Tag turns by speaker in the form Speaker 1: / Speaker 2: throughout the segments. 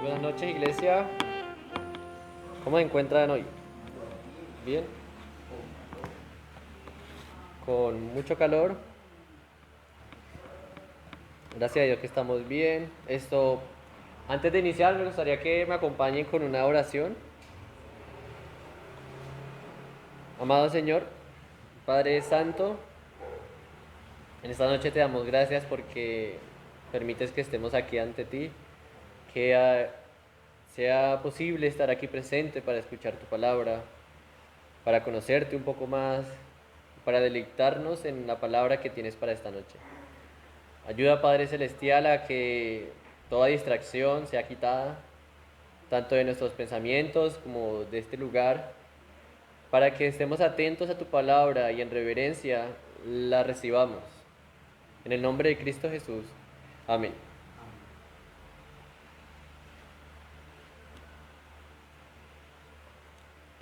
Speaker 1: Buenas noches, iglesia. ¿Cómo se encuentran hoy? ¿Bien? ¿Con mucho calor? Gracias a Dios que estamos bien. Antes de iniciar, me gustaría que me acompañen con una oración. Amado Señor, Padre Santo, en esta noche te damos gracias porque permites que estemos aquí ante ti, que sea posible estar aquí presente para escuchar tu palabra, para conocerte un poco más, para deleitarnos en la palabra que tienes para esta noche. Ayuda, Padre Celestial, a que toda distracción sea quitada, tanto de nuestros pensamientos como de este lugar, para que estemos atentos a tu palabra y en reverencia la recibamos. En el nombre de Cristo Jesús. Amén.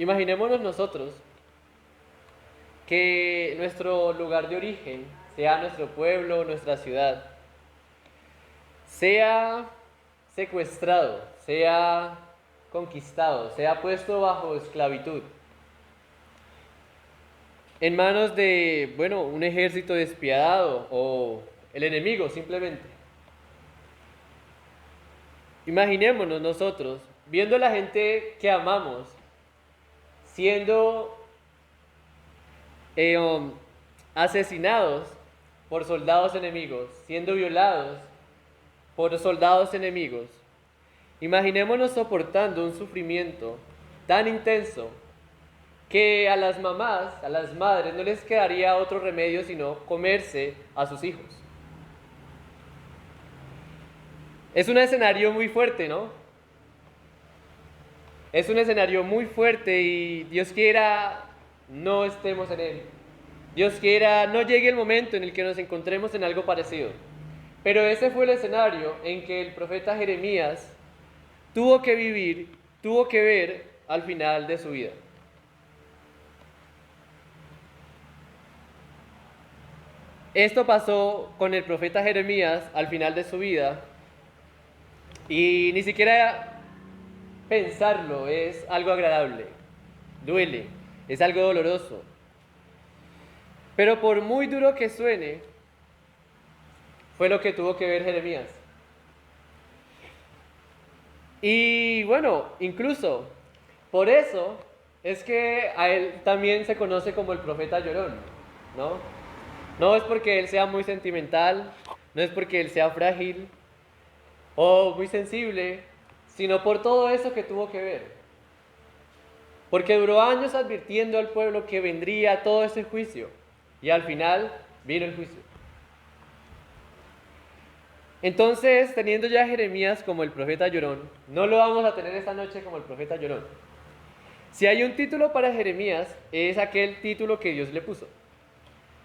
Speaker 1: Imaginémonos nosotros que nuestro lugar de origen, sea nuestro pueblo, nuestra ciudad, sea secuestrado, sea conquistado, sea puesto bajo esclavitud, en manos de, un ejército despiadado o el enemigo simplemente. Imaginémonos nosotros viendo a la gente que amamos siendo asesinados por soldados enemigos, siendo violados por soldados enemigos. Imaginémonos soportando un sufrimiento tan intenso que a las mamás, a las madres, no les quedaría otro remedio sino comerse a sus hijos. Es un escenario muy fuerte, ¿no? Es un escenario muy fuerte y Dios quiera no estemos en él. Dios quiera no llegue el momento en el que nos encontremos en algo parecido. Pero ese fue el escenario en que el profeta Jeremías tuvo que vivir, tuvo que ver al final de su vida. Esto pasó con el profeta Jeremías al final de su vida y ni siquiera pensarlo es algo agradable, duele, es algo doloroso. Pero por muy duro que suene, fue lo que tuvo que ver Jeremías. Y incluso por eso es que a él también se conoce como el profeta llorón, ¿no? No es porque él sea muy sentimental, no es porque él sea frágil o muy sensible, sino por todo eso que tuvo que ver. Porque duró años advirtiendo al pueblo que vendría todo ese juicio y al final vino el juicio. Entonces, teniendo ya a Jeremías como el profeta llorón, no lo vamos a tener esta noche como el profeta llorón. Si hay un título para Jeremías, es aquel título que Dios le puso.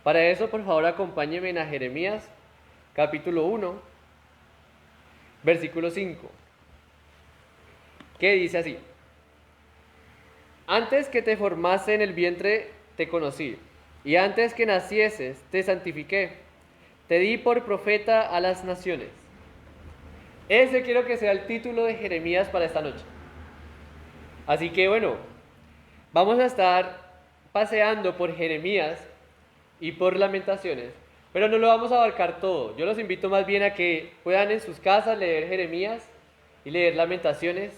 Speaker 1: Para eso, por favor, acompáñenme a Jeremías, capítulo 1, versículo 5, que dice así: Antes que te formase en el vientre te conocí, y antes que nacieses te santifiqué, te di por profeta a las naciones. Ese quiero que sea el título de Jeremías para esta noche. Así que vamos a estar paseando por Jeremías y por Lamentaciones, pero no lo vamos a abarcar todo. Yo los invito más bien a que puedan en sus casas leer Jeremías y leer Lamentaciones.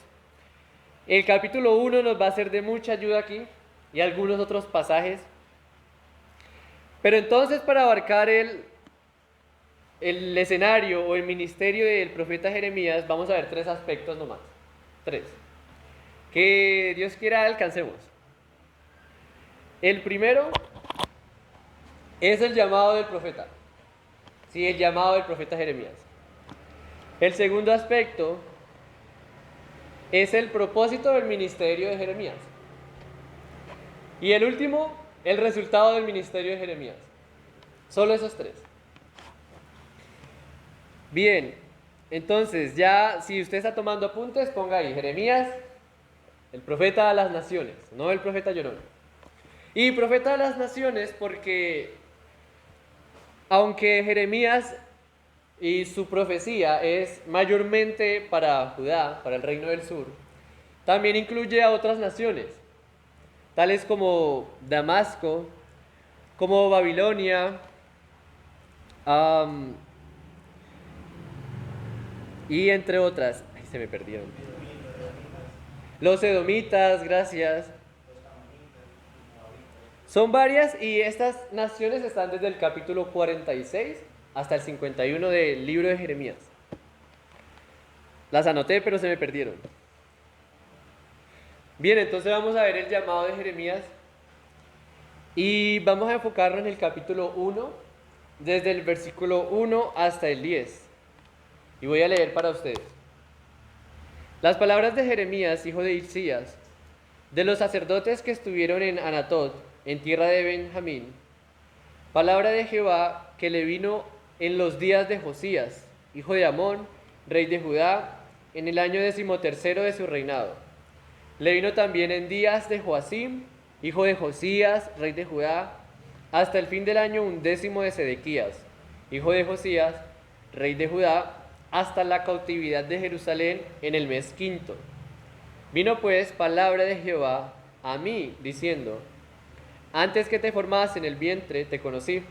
Speaker 1: El capítulo 1 nos va a ser de mucha ayuda aquí y algunos otros pasajes. Pero entonces, para abarcar el escenario o el ministerio del profeta Jeremías, vamos a ver tres aspectos nomás. Tres. Que Dios quiera alcancemos. El primero es el llamado del profeta. Sí, el llamado del profeta Jeremías. El segundo aspecto es el propósito del ministerio de Jeremías. Y el último, el resultado del ministerio de Jeremías. Solo esos tres. Bien, entonces ya si usted está tomando apuntes, ponga ahí Jeremías, el profeta de las naciones, no el profeta llorón. Y profeta de las naciones porque aunque Jeremías y su profecía es mayormente para Judá, para el reino del sur, también incluye a otras naciones, tales como Damasco, como Babilonia, am, y entre otras. Ay, se me perdieron. Los edomitas, gracias. Son varias y estas naciones están desde el capítulo 46 hasta el 51 del libro de Jeremías. Las anoté, pero se me perdieron. Bien, entonces vamos a ver el llamado de Jeremías y vamos a enfocarnos en el capítulo 1, desde el versículo 1 hasta el 10. Y voy a leer para ustedes. Las palabras de Jeremías, hijo de Hilcías, de los sacerdotes que estuvieron en Anatot, en tierra de Benjamín, palabra de Jehová que le vino en los días de Josías, hijo de Amón, rey de Judá, en el año 13º de su reinado. Le vino también en días de Joacim, hijo de Josías, rey de Judá, hasta el fin del año 11 de Sedequías, hijo de Josías, rey de Judá, hasta la cautividad de Jerusalén en el mes quinto. Vino pues palabra de Jehová a mí, diciendo: antes que te formas en el vientre te conocí,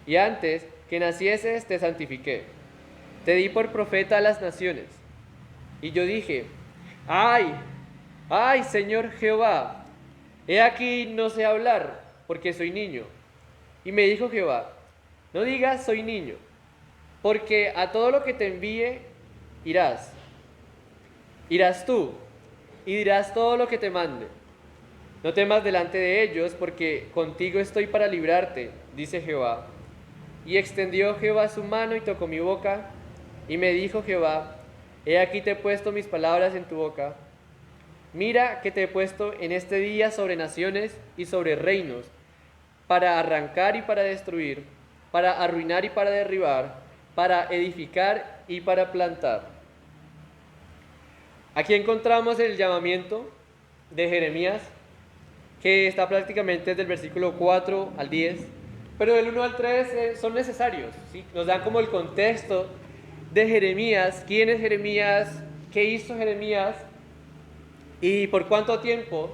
Speaker 1: y antes que nacieses te santifiqué. Te di por profeta a las naciones. Y yo dije: ¡ay! ¡Ay, Señor Jehová! He aquí no sé hablar, porque soy niño. Y me dijo Jehová: no digas soy niño, porque a todo lo que te envíe irás. Irás tú, y dirás todo lo que te mande. No temas delante de ellos, porque contigo estoy para librarte, dice Jehová. Y extendió Jehová su mano y tocó mi boca, y me dijo Jehová: he aquí te he puesto mis palabras en tu boca. Mira que te he puesto en este día sobre naciones y sobre reinos, para arrancar y para destruir, para arruinar y para derribar, para edificar y para plantar. Aquí encontramos el llamamiento de Jeremías, que está prácticamente desde el versículo 4 al 10, pero del 1 al 3 son necesarios, ¿sí? Nos dan como el contexto de Jeremías, quién es Jeremías, qué hizo Jeremías y por cuánto tiempo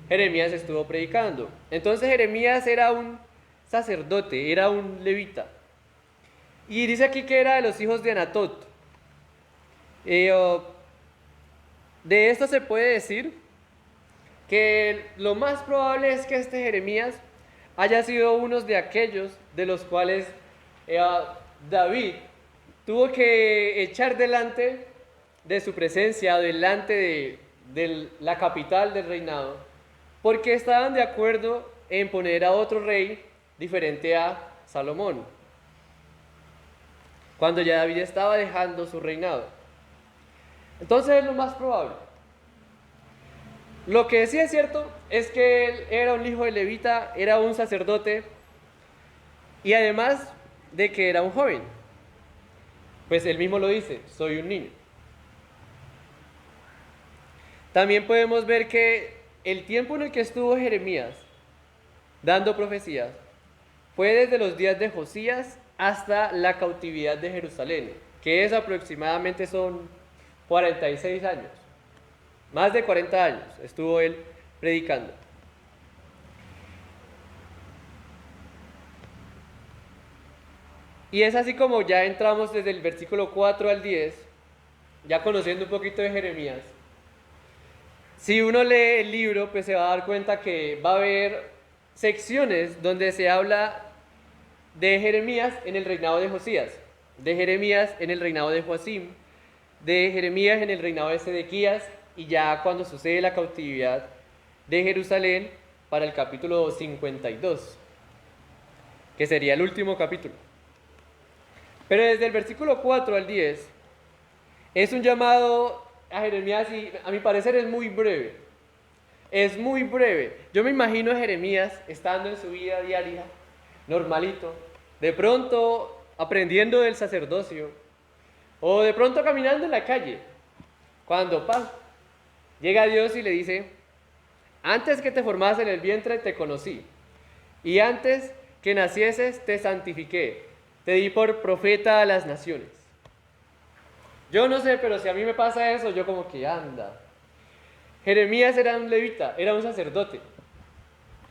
Speaker 1: Jeremías estuvo predicando. Entonces Jeremías era un sacerdote, era un levita. Y dice aquí que era de los hijos de Anatot. De esto se puede decir que lo más probable es que este Jeremías haya sido uno de aquellos de los cuales David tuvo que echar delante de su presencia, delante de la capital del reinado, porque estaban de acuerdo en poner a otro rey diferente a Salomón, cuando ya David estaba dejando su reinado. Entonces es lo más probable. Lo que sí es cierto es que él era un hijo de levita, era un sacerdote, y además de que era un joven, pues él mismo lo dice: soy un niño. También podemos ver que el tiempo en el que estuvo Jeremías dando profecías fue desde los días de Josías hasta la cautividad de Jerusalén, que es aproximadamente son 46 años. Más de 40 años estuvo él predicando. Y es así como ya entramos desde el versículo 4 al 10, ya conociendo un poquito de Jeremías. Si uno lee el libro, pues se va a dar cuenta que va a haber secciones donde se habla de Jeremías en el reinado de Josías, de Jeremías en el reinado de Joacim, de Jeremías en el reinado de Sedequías, y ya cuando sucede la cautividad de Jerusalén para el capítulo 52, que sería el último capítulo. Pero desde el versículo 4 al 10 es un llamado a Jeremías, y a mi parecer es muy breve. Es muy breve. Yo me imagino a Jeremías estando en su vida diaria, normalito, de pronto aprendiendo del sacerdocio, o de pronto caminando en la calle, cuando llega Dios y le dice: antes que te formas en el vientre te conocí, y antes que nacieses te santifiqué, te di por profeta a las naciones. Yo no sé, pero si a mí me pasa eso, yo como que anda. Jeremías era un levita, era un sacerdote.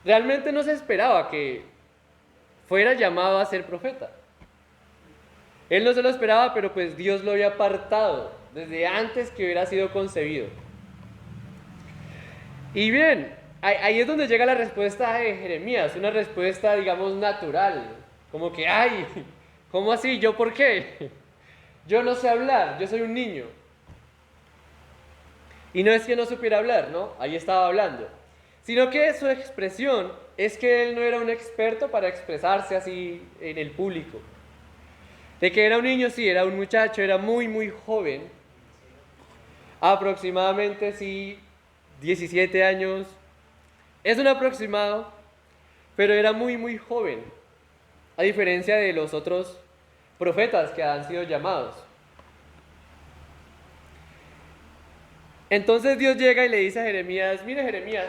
Speaker 1: Realmente no se esperaba que fuera llamado a ser profeta. Él no se lo esperaba, pero pues Dios lo había apartado desde antes que hubiera sido concebido. Y bien, ahí es donde llega la respuesta de Jeremías, una respuesta, digamos, natural. Como que, ay, ¿cómo así? ¿Yo por qué? Yo no sé hablar, yo soy un niño. Y no es que no supiera hablar, ¿no? Ahí estaba hablando. Sino que su expresión es que él no era un experto para expresarse así en el público. De que era un niño, sí, era un muchacho, era muy, muy joven. Aproximadamente, sí, 17 años. Es un aproximado, pero era muy, muy joven. A diferencia de los otros profetas que han sido llamados. Entonces Dios llega y le dice a Jeremías, mire Jeremías,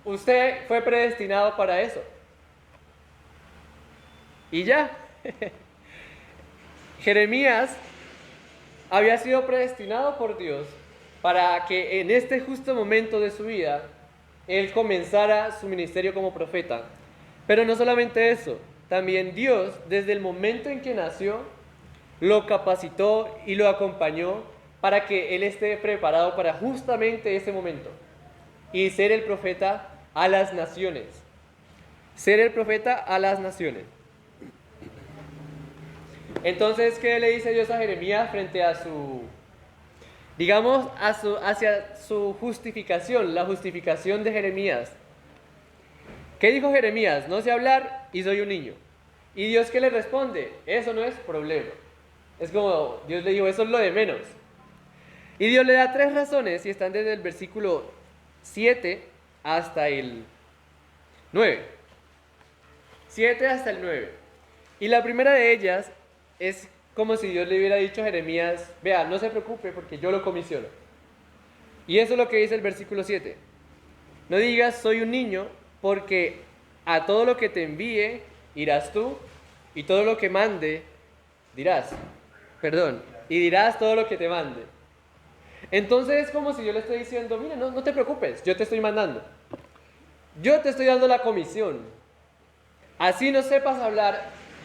Speaker 1: usted fue predestinado para eso. Y ya, Jeremías había sido predestinado por Dios para que en este justo momento de su vida, él comenzara su ministerio como profeta. Pero no solamente eso, también Dios, desde el momento en que nació, lo capacitó y lo acompañó para que él esté preparado para justamente ese momento y ser el profeta a las naciones. Ser el profeta a las naciones. Entonces, ¿qué le dice Dios a Jeremías frente a su, digamos, hacia su justificación, la justificación de Jeremías? ¿Qué dijo Jeremías? No sé hablar y soy un niño. ¿Y Dios qué le responde? Eso no es problema. Es como, Dios le dijo, eso es lo de menos. Y Dios le da 3 razones y están desde el versículo 7 hasta el 9. 7 hasta el 9. Y la primera de ellas es como si Dios le hubiera dicho a Jeremías, vea, no se preocupe porque yo lo comisiono. Y eso es lo que dice el versículo 7. No digas, soy un niño, porque a todo lo que te envíe irás tú, y todo lo que mande dirás. Y dirás todo lo que te mande. Entonces es como si yo le estoy diciendo, mira, no te preocupes, yo te estoy mandando. Yo te estoy dando la comisión. Así no sepas hablar,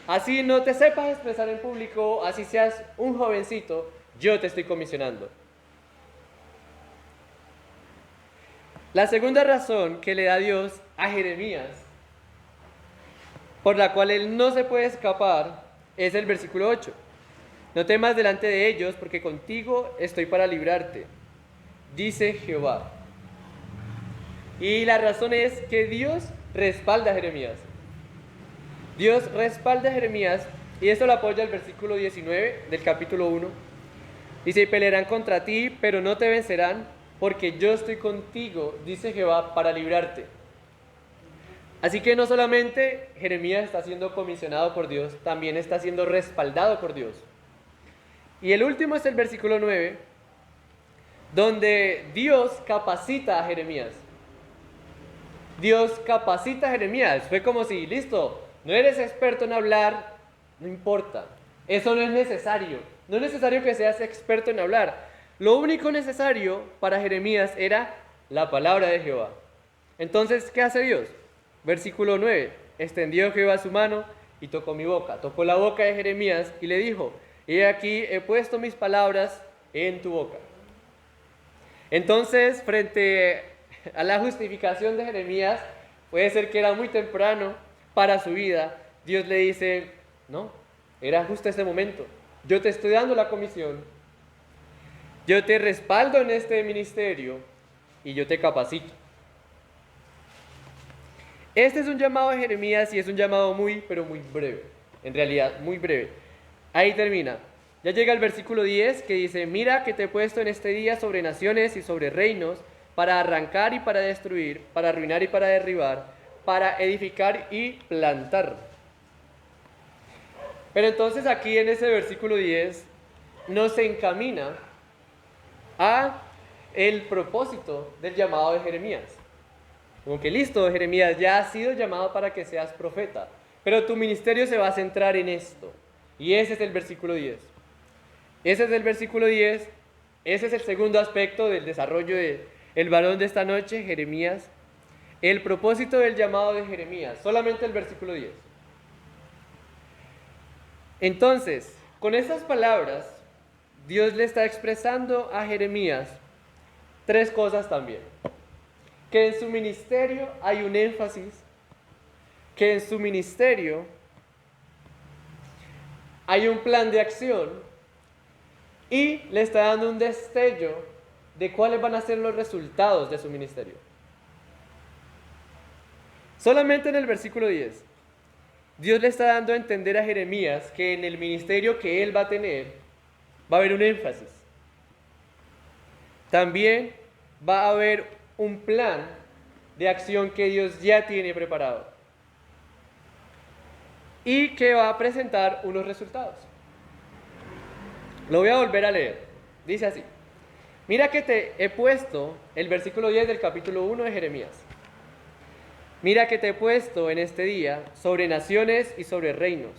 Speaker 1: así no te sepas expresar en público, así seas un jovencito, yo te estoy comisionando. La segunda razón que le da Dios a Jeremías, por la cual él no se puede escapar, es el versículo 8. No temas delante de ellos, porque contigo estoy para librarte, dice Jehová. Y la razón es que Dios respalda a Jeremías. Dios respalda a Jeremías, y esto lo apoya el versículo 19 del capítulo 1. Dice, y pelearán contra ti, pero no te vencerán, porque yo estoy contigo, dice Jehová, para librarte. Así que no solamente Jeremías está siendo comisionado por Dios, también está siendo respaldado por Dios. Y el último es el versículo 9, donde Dios capacita a Jeremías. Dios capacita a Jeremías. Fue como si, listo, no eres experto en hablar, no importa. Eso no es necesario. No es necesario que seas experto en hablar. Lo único necesario para Jeremías era la palabra de Jehová. Entonces, ¿qué hace Dios? Versículo 9. Extendió Jehová su mano y tocó mi boca. Tocó la boca de Jeremías y le dijo, he aquí, he puesto mis palabras en tu boca. Entonces, frente a la justificación de Jeremías, puede ser que era muy temprano para su vida, Dios le dice, no, era justo este momento. Yo te estoy dando la comisión, yo te respaldo en este ministerio y yo te capacito. Este es un llamado de Jeremías y es un llamado muy, pero muy breve. En realidad, muy breve. Ahí termina. Ya llega el versículo 10 que dice, mira que te he puesto en este día sobre naciones y sobre reinos, para arrancar y para destruir, para arruinar y para derribar, para edificar y plantar. Pero entonces aquí en ese versículo 10 nos encamina a el propósito del llamado de Jeremías. Como que listo, Jeremías, ya has sido llamado para que seas profeta, pero tu ministerio se va a centrar en esto. Y ese es el versículo 10. Ese es el versículo 10. Ese es el segundo aspecto del desarrollo del varón de esta noche, Jeremías. El propósito del llamado de Jeremías, solamente el versículo 10. Entonces, con estas palabras, Dios le está expresando a Jeremías tres cosas también. Que en su ministerio hay un énfasis, que en su ministerio hay un plan de acción y le está dando un destello de cuáles van a ser los resultados de su ministerio. Solamente en el versículo 10, Dios le está dando a entender a Jeremías que en el ministerio que él va a tener va a haber un énfasis. También va a haber un plan de acción que Dios ya tiene preparado y que va a presentar unos resultados. Lo voy a volver a leer. Dice así: mira que te he puesto, el versículo 10 del capítulo 1 de Jeremías. Mira que te he puesto en este día sobre naciones y sobre reinos,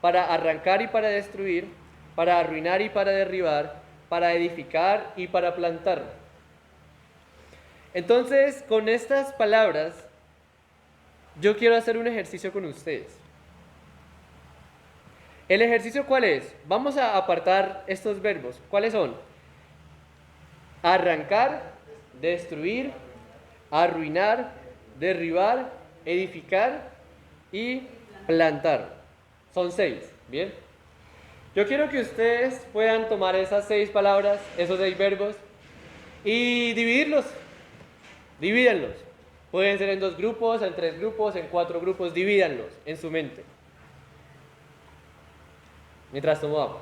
Speaker 1: para arrancar y para destruir, para arruinar y para derribar, para edificar y para plantar. Entonces, con estas palabras, yo quiero hacer un ejercicio con ustedes. ¿El ejercicio cuál es? Vamos a apartar estos verbos. ¿Cuáles son? Arrancar, destruir, arruinar, derribar, edificar y plantar. Son 6, ¿bien? Yo quiero que ustedes puedan tomar esas 6 palabras, esos 6 verbos, y dividirlos. Divídanlos. Pueden ser en 2 grupos, en 3 grupos, en 4 grupos. Divídanlos en su mente. Mientras tomo agua.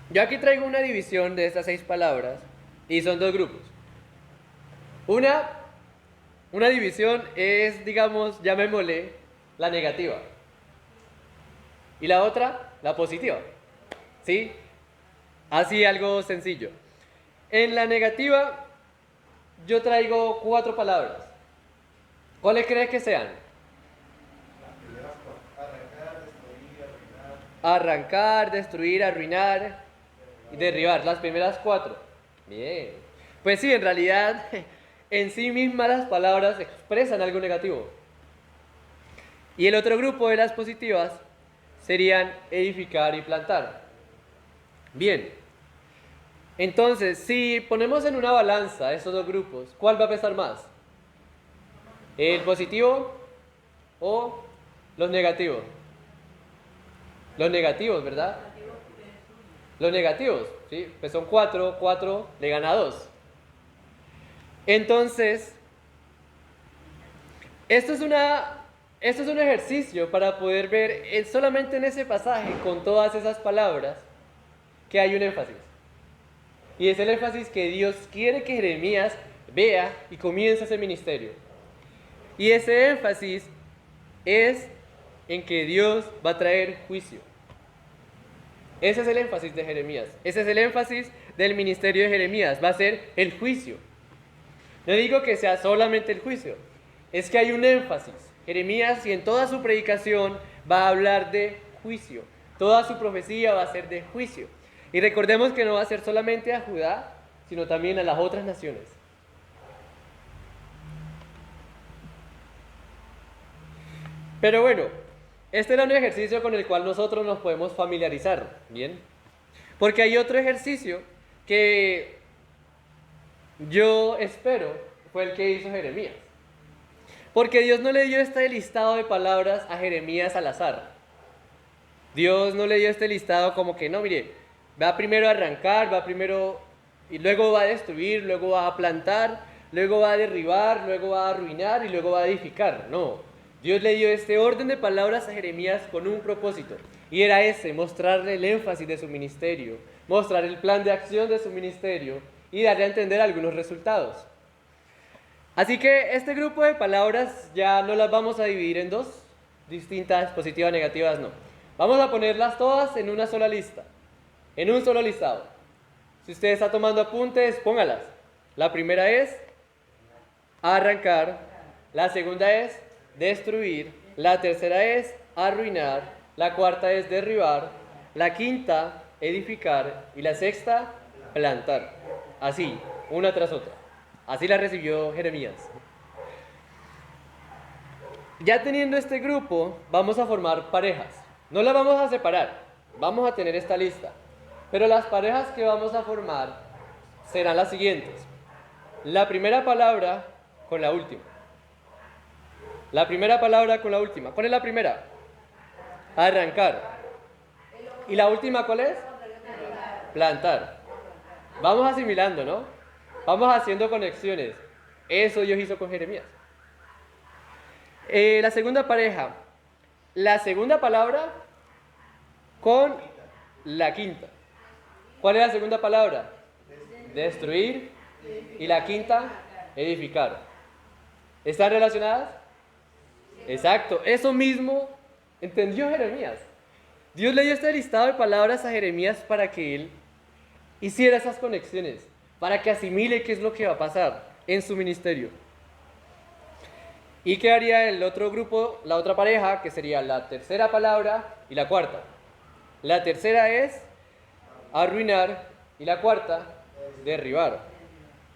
Speaker 1: Yo aquí traigo una división de estas 6 palabras y son 2 grupos. Una división es, digamos, llamémosle la negativa. Y la otra, la positiva. ¿Sí? Así algo sencillo. En la negativa, yo traigo 4 palabras. ¿Cuáles crees que sean? Arrancar, destruir, arruinar y derribar. Las primeras 4. Bien. Pues sí, en realidad, en sí mismas las palabras expresan algo negativo. Y el otro grupo de las positivas serían edificar y plantar. Bien. Entonces, si ponemos en una balanza estos 2 grupos, ¿cuál va a pesar más? ¿El positivo o los negativos? Los negativos, ¿verdad? Los negativos, ¿sí? Pues son 4, 4 le gana 2. Entonces, esto es un ejercicio para poder ver solamente en ese pasaje, con todas esas palabras, que hay un énfasis. Y es el énfasis que Dios quiere que Jeremías vea y comience ese ministerio. Y ese énfasis es en que Dios va a traer juicio. Ese es el énfasis de Jeremías. Ese es el énfasis del ministerio de Jeremías. Va a ser el juicio. No digo que sea solamente el juicio. Es que hay un énfasis. Jeremías, y en toda su predicación, va a hablar de juicio. Toda su profecía va a ser de juicio. Y recordemos que no va a ser solamente a Judá, sino también a las otras naciones. Pero bueno, este era un ejercicio con el cual nosotros nos podemos familiarizar, ¿bien? Porque hay otro ejercicio que yo espero fue el que hizo Jeremías. Porque Dios no le dio este listado de palabras a Jeremías al azar. Dios no le dio este listado como que, no, mire, va primero a arrancar, va primero y luego va a destruir, luego va a plantar, luego va a derribar, luego va a arruinar y luego va a edificar. No, Dios le dio este orden de palabras a Jeremías con un propósito. Y era ese, mostrarle el énfasis de su ministerio, mostrar el plan de acción de su ministerio y darle a entender algunos resultados. Así que este grupo de palabras ya no las vamos a dividir en 2 distintas, positivas, negativas, no. Vamos a ponerlas todas en una sola lista, en un solo listado. Si usted está tomando apuntes, póngalas. La primera es arrancar, la segunda es destruir, la tercera es arruinar, la cuarta es derribar, la quinta edificar y la sexta plantar. Así, una tras otra. Así la recibió Jeremías. Ya teniendo este grupo, vamos a formar parejas. No las vamos a separar, vamos a tener esta lista. Pero las parejas que vamos a formar serán las siguientes. La primera palabra con la última. La primera palabra con la última. ¿Cuál es la primera? Arrancar. ¿Y la última cuál es? Plantar. Vamos asimilando, ¿no? Vamos haciendo conexiones. Eso Dios hizo con Jeremías. La segunda pareja. La segunda palabra con la quinta. ¿Cuál es la segunda palabra? Destruir. Y la quinta, edificar. ¿Están relacionadas? Exacto. Eso mismo entendió Jeremías. Dios le dio este listado de palabras a Jeremías para que él hiciera esas conexiones, para que asimile qué es lo que va a pasar en su ministerio. ¿Y qué haría el otro grupo, la otra pareja, que sería la tercera palabra y la cuarta? La tercera es arruinar y la cuarta, derribar.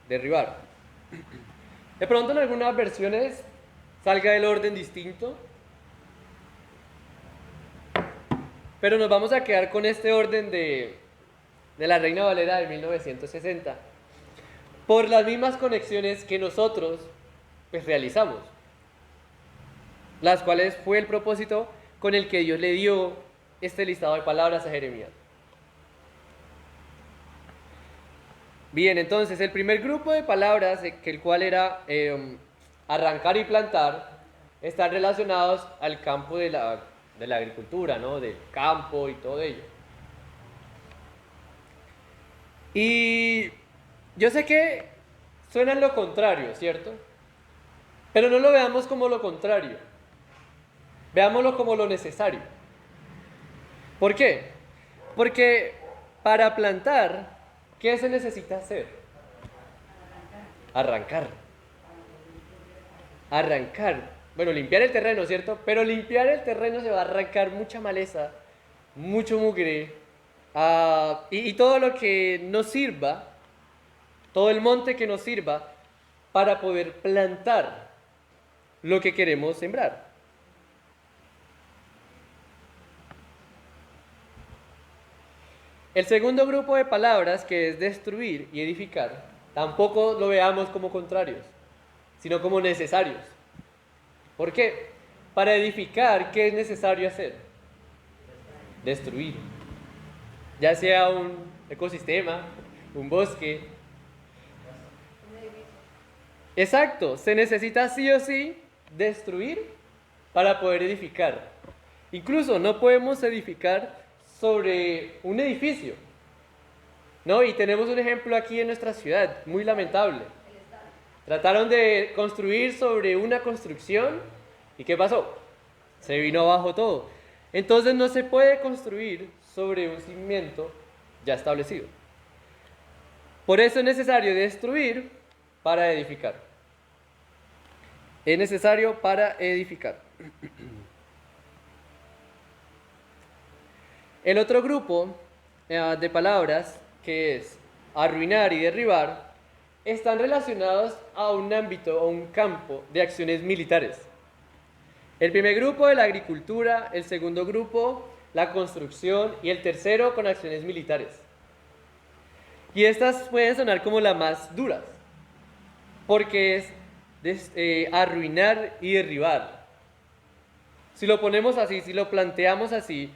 Speaker 1: Derribar. De pronto en algunas versiones salga el orden distinto, pero nos vamos a quedar con este orden de la Reina Valera de 1960, por las mismas conexiones que nosotros pues realizamos, las cuales fue el propósito con el que Dios le dio este listado de palabras a Jeremías. Bien, entonces el primer grupo de palabras, que el cual era arrancar y plantar, están relacionados al campo de la agricultura, ¿no? Del campo y todo ello. Y yo sé que suena lo contrario, ¿cierto? Pero no lo veamos como lo contrario. Veámoslo como lo necesario. ¿Por qué? Porque para plantar, ¿qué se necesita hacer? Arrancar. Arrancar. Bueno, limpiar el terreno, ¿cierto? Pero limpiar el terreno se va a arrancar mucha maleza, mucho mugre, y todo lo que nos sirva, todo el monte que nos sirva para poder plantar lo que queremos sembrar. El segundo grupo de palabras, que es destruir y edificar, tampoco lo veamos como contrarios, sino como necesarios. ¿Por qué? Para edificar, ¿qué es necesario hacer? Destruir. Ya sea un ecosistema, un bosque. Exacto, se necesita sí o sí destruir para poder edificar. Incluso no podemos edificar sobre un edificio, ¿no? Y tenemos un ejemplo aquí en nuestra ciudad, muy lamentable. Trataron de construir sobre una construcción y ¿qué pasó? Se vino abajo todo. Entonces no se puede construir sobre un cimiento ya establecido. Por eso es necesario destruir para edificar. Es necesario para edificar. El otro grupo de palabras, que es arruinar y derribar, están relacionados a un ámbito o un campo de acciones militares. El primer grupo de la agricultura, el segundo grupo la construcción y el tercero con acciones militares. Y estas pueden sonar como las más duras, porque es arruinar y derribar. Si lo ponemos así, si lo planteamos así,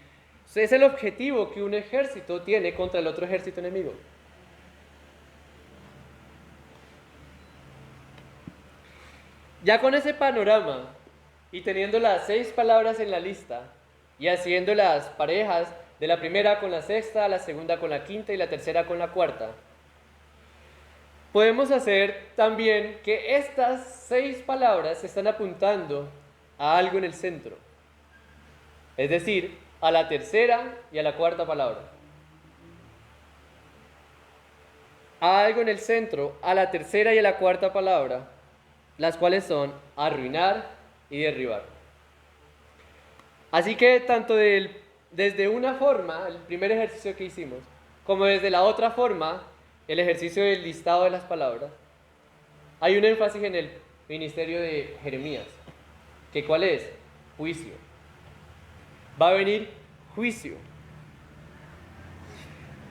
Speaker 1: es el objetivo que un ejército tiene contra el otro ejército enemigo. Ya con ese panorama y teniendo las 6 palabras en la lista y haciendo las parejas de la primera con la sexta, la segunda con la quinta y la tercera con la cuarta, podemos hacer también que estas 6 palabras están apuntando a algo en el centro. Es decir, a la tercera y a la cuarta palabra. A algo en el centro, a la tercera y a la cuarta palabra, las cuales son arruinar y derribar. Así que tanto desde una forma, el primer ejercicio que hicimos, como desde la otra forma, el ejercicio del listado de las palabras, hay un énfasis en el ministerio de Jeremías. ¿Que cuál es? Juicio. Va a venir juicio.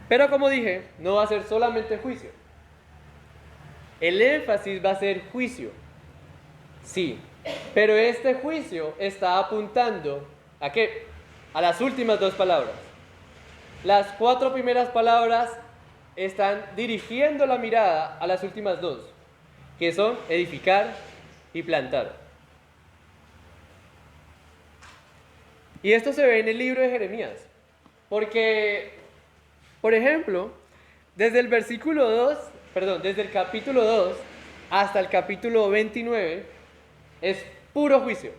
Speaker 1: Pero como dije, no va a ser solamente juicio. El énfasis va a ser juicio. Sí, pero este juicio está apuntando ¿a qué? A las últimas dos palabras. Las 4 primeras palabras están dirigiendo la mirada a las últimas dos, que son edificar y plantar. Y esto se ve en el libro de Jeremías, porque, por ejemplo, desde el desde el capítulo 2 hasta el capítulo 29 es puro juicio.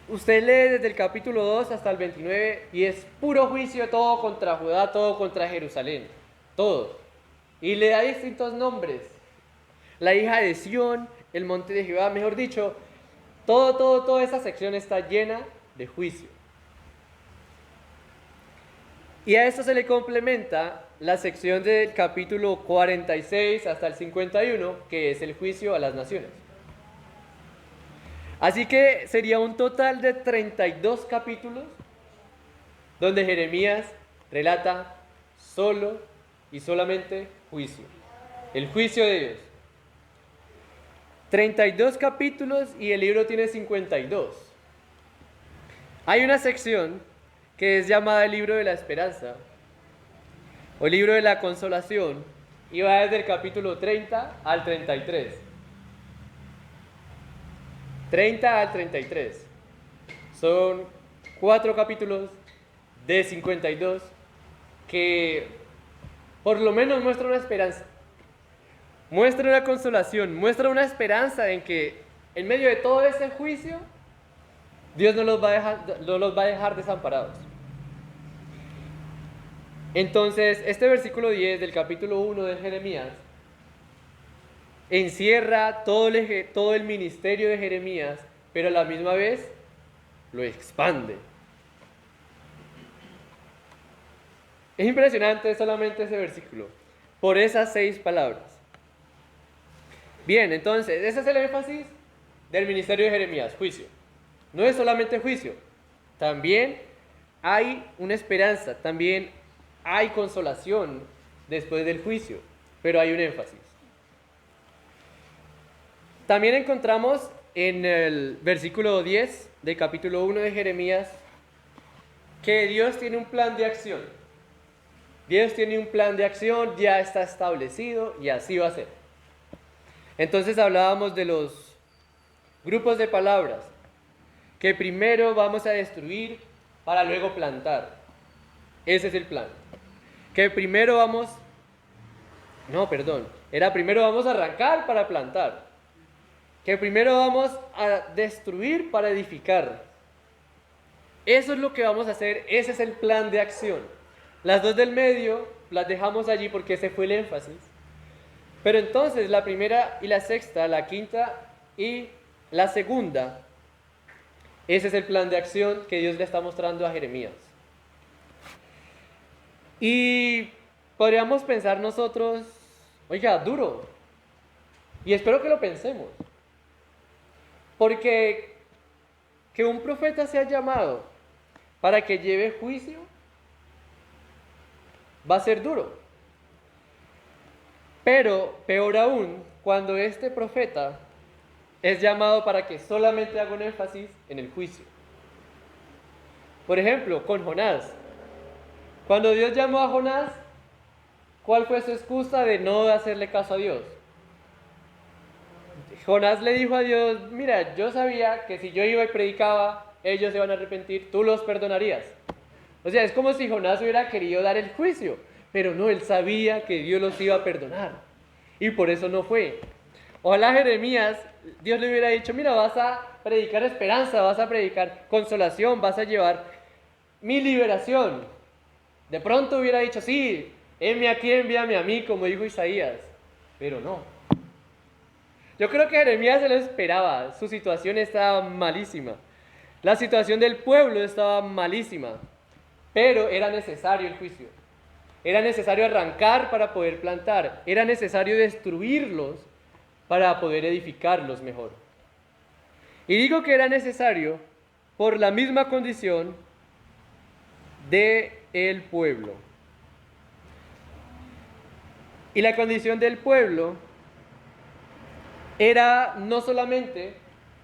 Speaker 1: Usted lee desde el capítulo 2 hasta el 29 y es puro juicio, todo contra Judá, todo contra Jerusalén, todo. Y le da distintos nombres. La hija de Sión, el monte de Jehová, mejor dicho, toda esa sección está llena de juicio. Y a esto se le complementa la sección del capítulo 46 hasta el 51, que es el juicio a las naciones. Así que sería un total de 32 capítulos donde Jeremías relata solo y solamente juicio. El juicio de Dios. 32 capítulos y el libro tiene 52. Hay una sección que es llamada el libro de la esperanza o el libro de la consolación y va desde el capítulo 30 al 33. 30 al 33. Son 4 capítulos de 52 que por lo menos muestran una esperanza, muestran una consolación, muestran una esperanza en que en medio de todo ese juicio Dios no los va a dejar desamparados. Entonces, este versículo 10 del capítulo 1 de Jeremías encierra todo el ministerio de Jeremías, pero a la misma vez lo expande. Es impresionante solamente ese versículo, por esas 6 palabras. Bien, entonces, ese es el énfasis del ministerio de Jeremías, juicio. No es solamente juicio, también hay una esperanza, también hay consolación después del juicio, pero hay un énfasis. También encontramos en el versículo 10 del capítulo 1 de Jeremías que Dios tiene un plan de acción. Dios tiene un plan de acción, ya está establecido y así va a ser. Entonces hablábamos de los grupos de palabras, que primero vamos a destruir para luego plantar. Ese es el plan. Que primero primero vamos a arrancar para plantar. Que primero vamos a destruir para edificar. Eso es lo que vamos a hacer, ese es el plan de acción. Las dos del medio las dejamos allí porque ese fue el énfasis. Pero entonces la primera y la sexta, la quinta y la segunda, ese es el plan de acción que Dios le está mostrando a Jeremías. Y podríamos pensar nosotros, oiga, duro. Y espero que lo pensemos. Porque que un profeta sea llamado para que lleve juicio va a ser duro. Pero peor aún, cuando este profeta es llamado para que solamente haga un énfasis en el juicio. Por ejemplo, con Jonás. Cuando Dios llamó a Jonás, ¿cuál fue su excusa de no hacerle caso a Dios? Jonás le dijo a Dios, mira, yo sabía que si yo iba y predicaba, ellos se van a arrepentir, tú los perdonarías. O sea, es como si Jonás hubiera querido dar el juicio, pero no, él sabía que Dios los iba a perdonar. Y por eso no fue. Ojalá Jeremías, Dios le hubiera dicho, mira, vas a predicar esperanza, vas a predicar consolación, vas a llevar mi liberación. De pronto hubiera dicho, sí, heme aquí, envíame a mí, como dijo Isaías. Pero no. Yo creo que Jeremías se lo esperaba, su situación estaba malísima. La situación del pueblo estaba malísima, pero era necesario el juicio. Era necesario arrancar para poder plantar. Era necesario destruirlos para poder edificarlos mejor. Y digo que era necesario por la misma condición del pueblo. Y la condición del pueblo era no solamente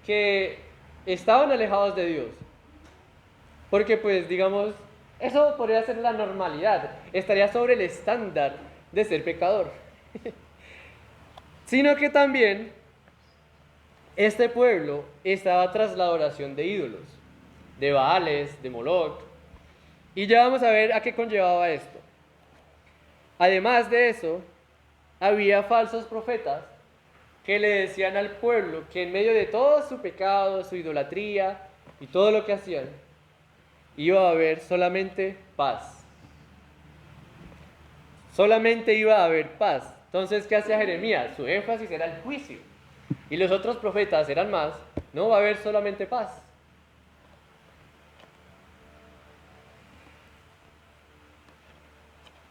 Speaker 1: que estaban alejados de Dios, porque pues digamos, eso podría ser la normalidad, estaría sobre el estándar de ser pecador, sino que también este pueblo estaba tras la adoración de ídolos, de Baales, de Moloch, y ya vamos a ver a qué conllevaba esto. Además de eso, había falsos profetas que le decían al pueblo que en medio de todo su pecado, su idolatría y todo lo que hacían, iba a haber solamente paz. Solamente iba a haber paz. Entonces, ¿qué hacía Jeremías? Su énfasis era el juicio. Y los otros profetas eran más. No va a haber solamente paz.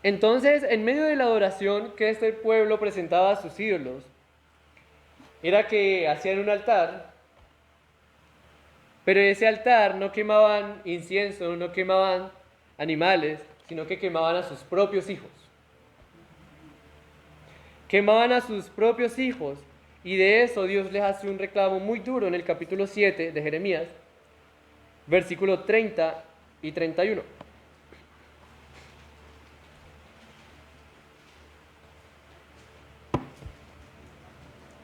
Speaker 1: Entonces, en medio de la adoración que este pueblo presentaba a sus ídolos, era que hacían un altar, pero ese altar no quemaban incienso, no quemaban animales, sino que quemaban a sus propios hijos. Quemaban a sus propios hijos, y de eso Dios les hace un reclamo muy duro en el capítulo 7 de Jeremías, versículo 30 y 31.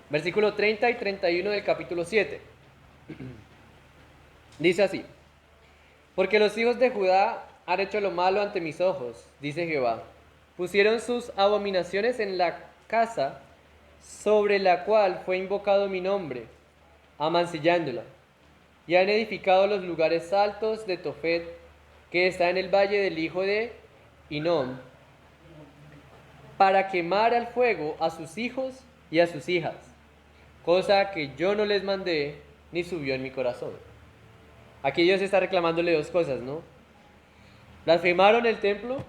Speaker 1: Versículo 30 y 31 del capítulo 7. Dice así: porque los hijos de Judá han hecho lo malo ante mis ojos, dice Jehová. Pusieron sus abominaciones en la casa sobre la cual fue invocado mi nombre, amancillándola. Y han edificado los lugares altos de Tofet, que está en el valle del hijo de Hinnom, para quemar al fuego a sus hijos y a sus hijas, cosa que yo no les mandé ni subió en mi corazón. Aquí Dios está reclamándole dos cosas, ¿no? Blasfemaron el templo,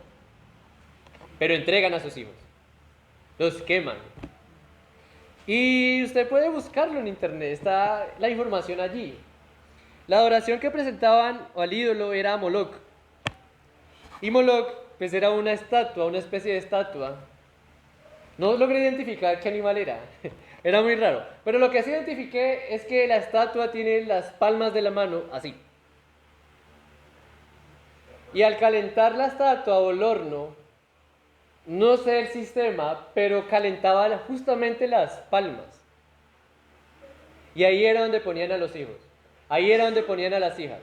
Speaker 1: pero entregan a sus hijos. Los queman. Y usted puede buscarlo en internet, está la información allí. La adoración que presentaban al ídolo era a Moloch. Y Moloch, pues era una estatua, una especie de estatua. No logré identificar qué animal era. Era muy raro. Pero lo que sí identifiqué es que la estatua tiene las palmas de la mano así. Y al calentar la estatua o el horno, no sé el sistema, pero calentaba justamente las palmas. Y ahí era donde ponían a los hijos. Ahí era donde ponían a las hijas.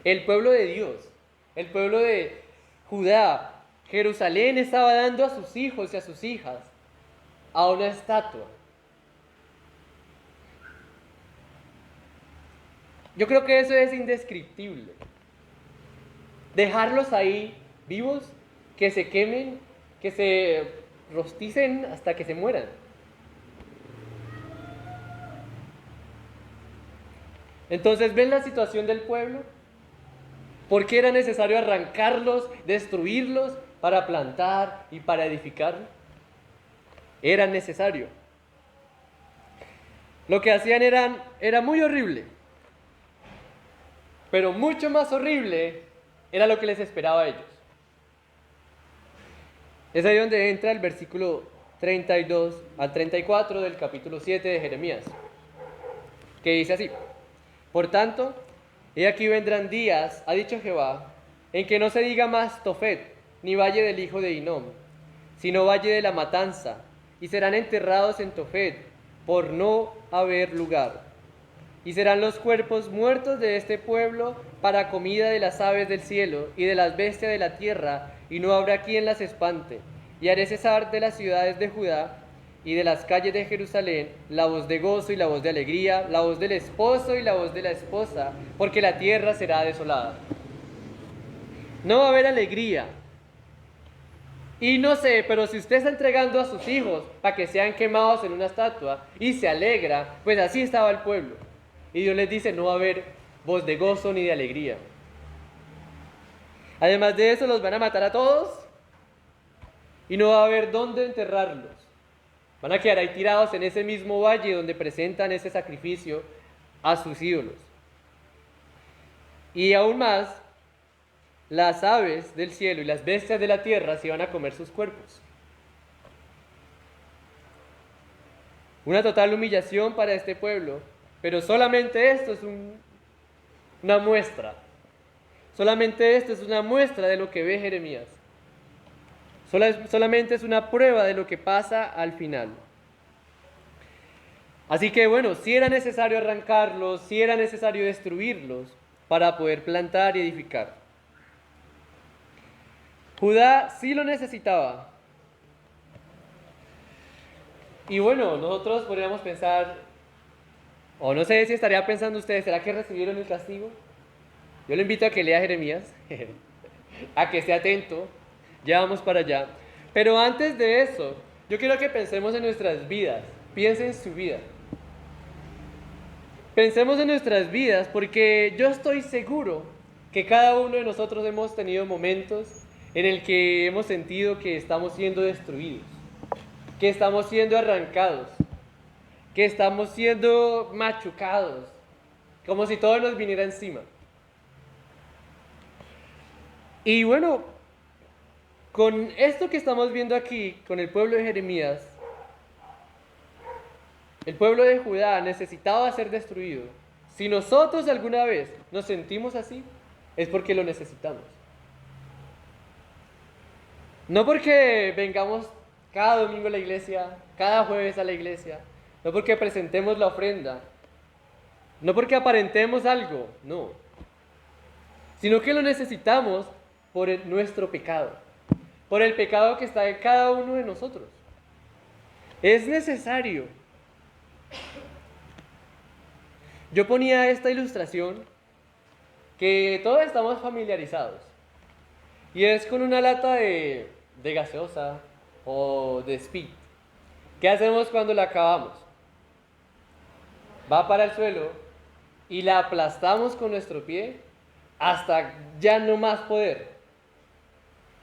Speaker 1: El pueblo de Dios, el pueblo de Judá, Jerusalén estaba dando a sus hijos y a sus hijas a una estatua. Yo creo que eso es indescriptible. Dejarlos ahí vivos, que se quemen, que se rosticen hasta que se mueran. Entonces, ¿ven la situación del pueblo? ¿Por qué era necesario arrancarlos, destruirlos para plantar y para edificar? Era necesario. Lo que hacían era muy horrible, pero mucho más horrible era lo que les esperaba a ellos. Es ahí donde entra el versículo 32 al 34 del capítulo 7 de Jeremías, que dice así: por tanto, he aquí vendrán días, ha dicho Jehová, en que no se diga más Tofet, ni valle del hijo de Hinnom, sino valle de la matanza, y serán enterrados en Tofet, por no haber lugar. Y serán los cuerpos muertos de este pueblo para comida de las aves del cielo y de las bestias de la tierra, y no habrá quien las espante. Y haré cesar de las ciudades de Judá y de las calles de Jerusalén la voz de gozo y la voz de alegría, la voz del esposo y la voz de la esposa, porque la tierra será desolada. No va a haber alegría, Y no sé, pero si usted está entregando a sus hijos para que sean quemados en una estatua y se alegra, pues así estaba el pueblo. Y Dios les dice, no va a haber voz de gozo ni de alegría. Además de eso, los van a matar a todos y no va a haber dónde enterrarlos. Van a quedar ahí tirados en ese mismo valle donde presentan ese sacrificio a sus ídolos. Y aún más, las aves del cielo y las bestias de la tierra se iban a comer sus cuerpos. Una total humillación para este pueblo, pero solamente esto es una muestra. Solamente esto es una muestra de lo que ve Jeremías. Solamente es una prueba de lo que pasa al final. Así que bueno, si era necesario arrancarlos, si era necesario destruirlos para poder plantar y edificar. Judá sí lo necesitaba. Y bueno, nosotros podríamos pensar, o no sé si estaría pensando ustedes, ¿será que recibieron el castigo? Yo le invito a que lea Jeremías, a que esté atento, ya vamos para allá. Pero antes de eso, yo quiero que pensemos en nuestras vidas, piensen en su vida. Pensemos en nuestras vidas porque yo estoy seguro que cada uno de nosotros hemos tenido momentos en el que hemos sentido que estamos siendo destruidos, que estamos siendo arrancados, que estamos siendo machucados, como si todo nos viniera encima. Y bueno, con esto que estamos viendo aquí, con el pueblo de Jeremías, el pueblo de Judá necesitaba ser destruido. Si nosotros alguna vez nos sentimos así, es porque lo necesitamos. No porque vengamos cada domingo a la iglesia, cada jueves a la iglesia, no porque presentemos la ofrenda, no porque aparentemos algo, no, sino que lo necesitamos por nuestro pecado, por el pecado que está en cada uno de nosotros. Es necesario. Yo ponía esta ilustración que todos estamos familiarizados y es con una lata de gaseosa o de Speed. ¿Qué hacemos cuando la acabamos? Va para el suelo y la aplastamos con nuestro pie hasta ya no más poder.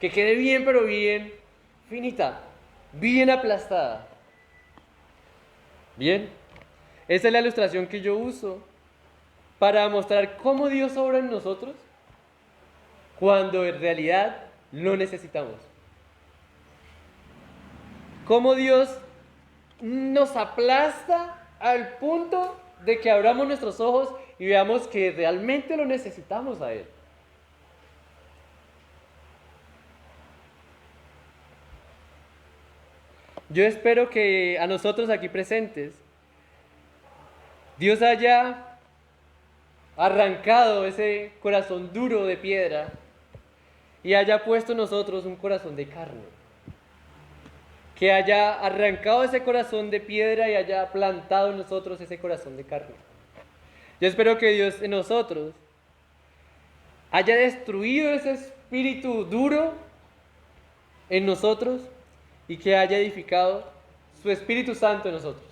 Speaker 1: Que quede bien, pero bien finita, bien aplastada. Bien, esa es la ilustración que yo uso para mostrar cómo Dios obra en nosotros cuando en realidad lo necesitamos. Cómo Dios nos aplasta al punto de que abramos nuestros ojos y veamos que realmente lo necesitamos a Él. Yo espero que a nosotros aquí presentes, Dios haya arrancado ese corazón duro de piedra y haya puesto en nosotros un corazón de carne. Que haya arrancado ese corazón de piedra y haya plantado en nosotros ese corazón de carne. Yo espero que Dios en nosotros haya destruido ese espíritu duro en nosotros y que haya edificado su Espíritu Santo en nosotros.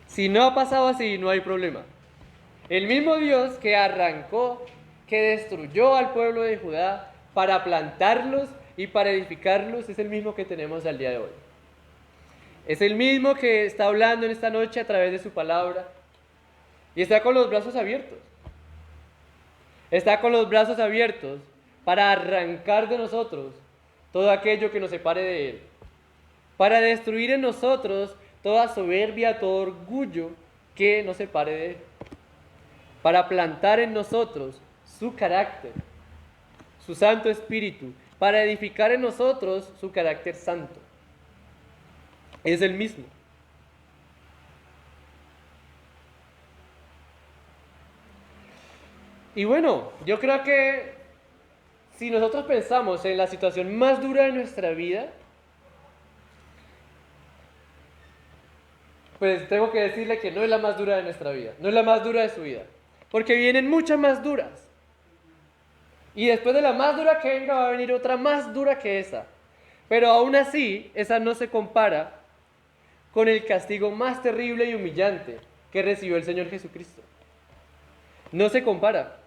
Speaker 1: Si no ha pasado así, no hay problema. El mismo Dios que arrancó, que destruyó al pueblo de Judá para plantarlos y para edificarlos, es el mismo que tenemos al día de hoy. Es el mismo que está hablando en esta noche a través de su palabra y está con los brazos abiertos. Está con los brazos abiertos para arrancar de nosotros todo aquello que nos separe de Él. Para destruir en nosotros toda soberbia, todo orgullo que nos separe de Él. Para plantar en nosotros su carácter, su Santo Espíritu, para edificar en nosotros su carácter santo. Es el mismo. Y bueno, yo creo que si nosotros pensamos en la situación más dura de nuestra vida, pues tengo que decirle que no es la más dura de nuestra vida, no es la más dura de su vida, porque vienen muchas más duras. Y después de la más dura que venga va a venir otra más dura que esa. Pero aún así, esa no se compara con el castigo más terrible y humillante que recibió el Señor Jesucristo. No se compara.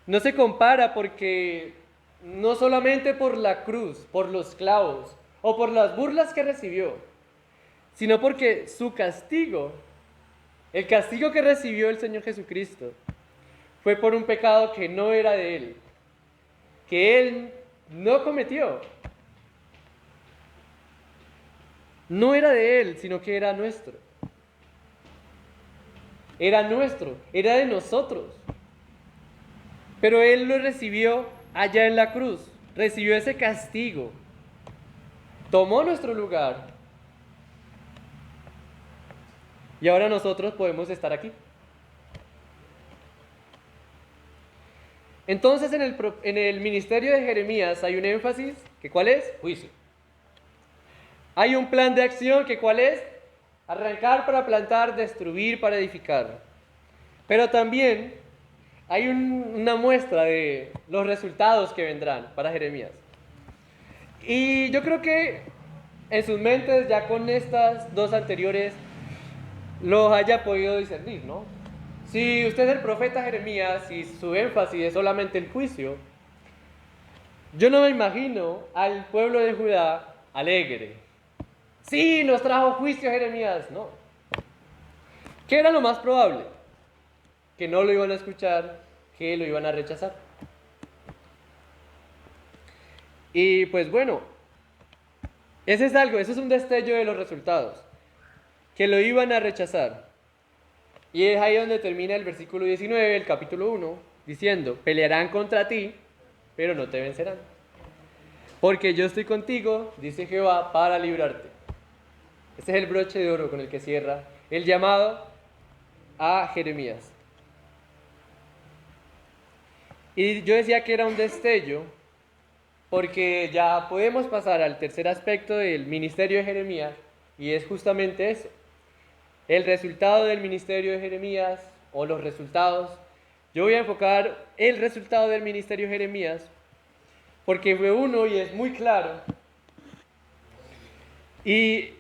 Speaker 1: No se compara porque no solamente por la cruz, por los clavos o por las burlas que recibió, sino porque su castigo, el castigo que recibió el Señor Jesucristo, fue por un pecado que no era de Él, que Él no cometió. No era de Él, sino que era nuestro. Era nuestro, era de nosotros. Pero Él lo recibió allá en la cruz, recibió ese castigo, tomó nuestro lugar. Y ahora nosotros podemos estar aquí. Entonces en el ministerio de Jeremías hay un énfasis, que ¿cuál es? Juicio. Hay un plan de acción, que ¿cuál es? Arrancar para plantar, destruir para edificar. Pero también hay una muestra de los resultados que vendrán para Jeremías. Y yo creo que en sus mentes, ya con estas dos anteriores, los haya podido discernir, ¿no? Si usted es el profeta Jeremías y su énfasis es solamente el juicio, yo no me imagino al pueblo de Judá alegre. Sí, nos trajo juicio Jeremías, no. ¿Qué era lo más probable? Que no lo iban a escuchar, que lo iban a rechazar. Y pues bueno, ese es algo, eso es un destello de los resultados, que lo iban a rechazar. Y es ahí donde termina el versículo 19 del capítulo 1, diciendo, pelearán contra ti, pero no te vencerán. Porque yo estoy contigo, dice Jehová, para librarte. Este es el broche de oro con el que cierra el llamado a Jeremías. Y yo decía que era un destello, porque ya podemos pasar al tercer aspecto del ministerio de Jeremías, y es justamente eso. El resultado del ministerio de Jeremías, o los resultados. Yo voy a enfocar el resultado del ministerio de Jeremías, porque fue uno y es muy claro. Y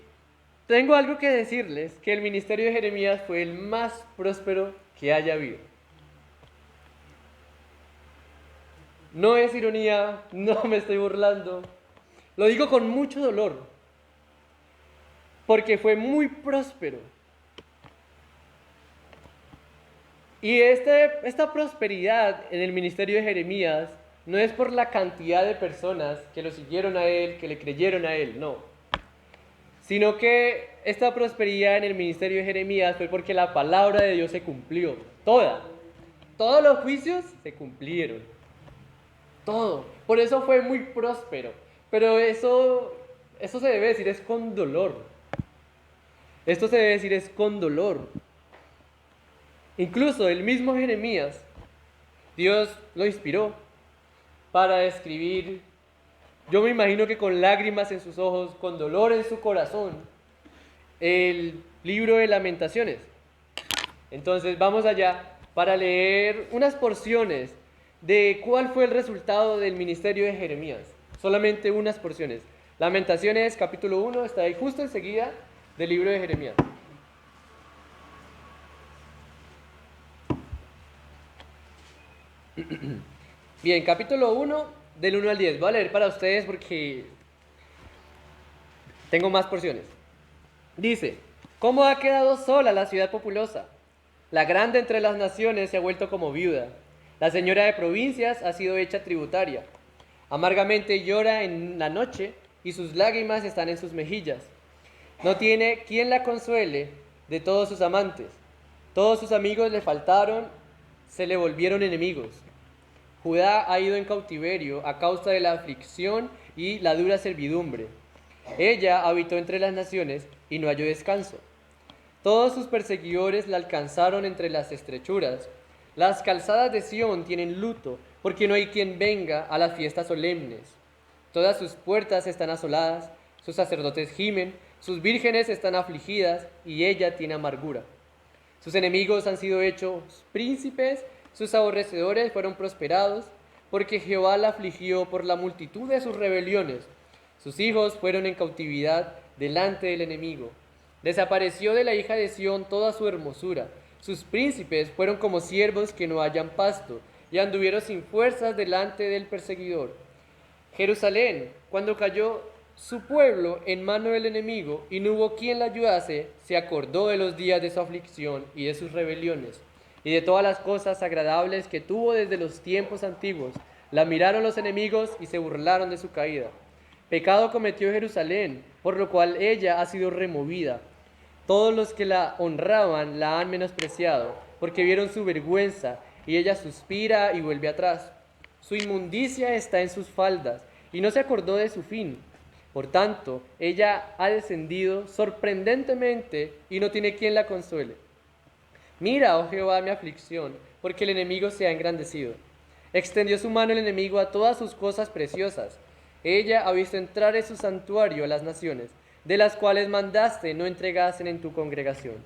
Speaker 1: tengo algo que decirles, que el ministerio de Jeremías fue el más próspero que haya habido. No es ironía, no me estoy burlando. Lo digo con mucho dolor, porque fue muy próspero. Y esta prosperidad en el ministerio de Jeremías no es por la cantidad de personas que lo siguieron a él, que le creyeron a él, no. Sino que esta prosperidad en el ministerio de Jeremías fue porque la palabra de Dios se cumplió, toda. Todos los juicios se cumplieron. Todo. Por eso fue muy próspero. Pero eso se debe decir es con dolor. Esto se debe decir es con dolor. Incluso el mismo Jeremías, Dios lo inspiró para escribir, yo me imagino que con lágrimas en sus ojos, con dolor en su corazón, el libro de Lamentaciones. Entonces vamos allá para leer unas porciones de cuál fue el resultado del ministerio de Jeremías. Solamente unas porciones. Lamentaciones capítulo 1 está ahí justo enseguida del libro de Jeremías. Bien, capítulo 1 del 1 al 10. Voy a leer para ustedes porque tengo más porciones. Dice, ¿cómo ha quedado sola la ciudad populosa? La grande entre las naciones se ha vuelto como viuda. La señora de provincias ha sido hecha tributaria. Amargamente llora en la noche y sus lágrimas están en sus mejillas. No tiene quien la consuele de todos sus amantes. Todos sus amigos le faltaron, se le volvieron enemigos. Judá ha ido en cautiverio a causa de la aflicción y la dura servidumbre. Ella habitó entre las naciones y no halló descanso. Todos sus perseguidores la alcanzaron entre las estrechuras. Las calzadas de Sión tienen luto, porque no hay quien venga a las fiestas solemnes. Todas sus puertas están asoladas, sus sacerdotes gimen, sus vírgenes están afligidas, y ella tiene amargura. Sus enemigos han sido hechos príncipes, sus aborrecedores fueron prosperados, porque Jehová la afligió por la multitud de sus rebeliones. Sus hijos fueron en cautividad delante del enemigo. Desapareció de la hija de Sión toda su hermosura. Sus príncipes fueron como siervos que no hallan pasto, y anduvieron sin fuerzas delante del perseguidor. Jerusalén, cuando cayó su pueblo en mano del enemigo y no hubo quien la ayudase, se acordó de los días de su aflicción y de sus rebeliones, y de todas las cosas agradables que tuvo desde los tiempos antiguos. La miraron los enemigos y se burlaron de su caída. Pecado cometió Jerusalén, por lo cual ella ha sido removida. Todos los que la honraban la han menospreciado, porque vieron su vergüenza, y ella suspira y vuelve atrás. Su inmundicia está en sus faldas, y no se acordó de su fin. Por tanto, ella ha descendido sorprendentemente, y no tiene quien la consuele. Mira, oh Jehová, mi aflicción, porque el enemigo se ha engrandecido. Extendió su mano el enemigo a todas sus cosas preciosas. Ella ha visto entrar en su santuario a las naciones, de las cuales mandaste no entregasen en tu congregación.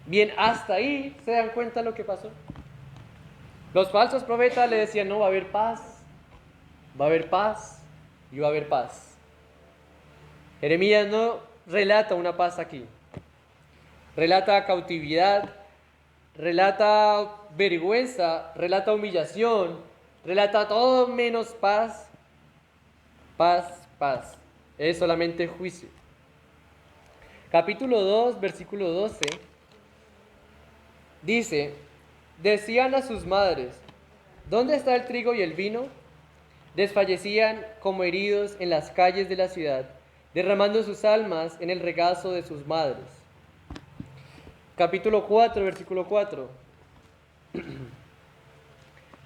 Speaker 1: Bien, hasta ahí se dan cuenta lo que pasó. Los falsos profetas le decían, no, va a haber paz, va a haber paz y va a haber paz. Jeremías no relata una paz aquí. Relata cautividad, relata vergüenza, relata humillación, relata todo menos paz. Paz, paz. Es solamente juicio. Capítulo 2, versículo 12, dice, decían a sus madres, ¿dónde está el trigo y el vino? Desfallecían como heridos en las calles de la ciudad, derramando sus almas en el regazo de sus madres. Capítulo 4, versículo 4.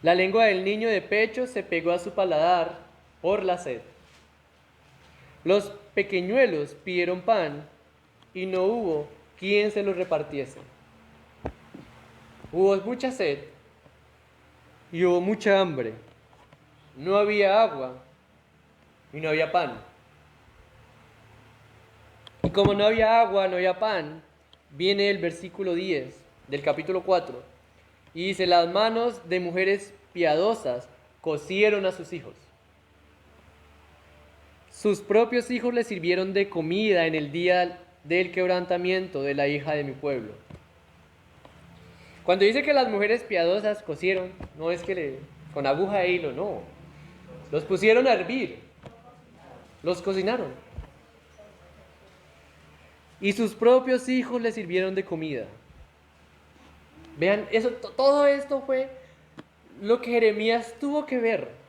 Speaker 1: La lengua del niño de pecho se pegó a su paladar por la sed. Los pequeñuelos pidieron pan y no hubo quien se los repartiese. Hubo mucha sed y hubo mucha hambre. No había agua y no había pan. Y como no había agua, no había pan, viene el versículo 10 del capítulo 4 y dice, las manos de mujeres piadosas cocieron a sus hijos. Sus propios hijos les sirvieron de comida en el día del quebrantamiento de la hija de mi pueblo. Cuando dice que las mujeres piadosas cocieron, no es que con aguja e hilo, no. Los pusieron a hervir, los cocinaron. Y sus propios hijos les sirvieron de comida. Vean, todo esto fue lo que Jeremías tuvo que ver.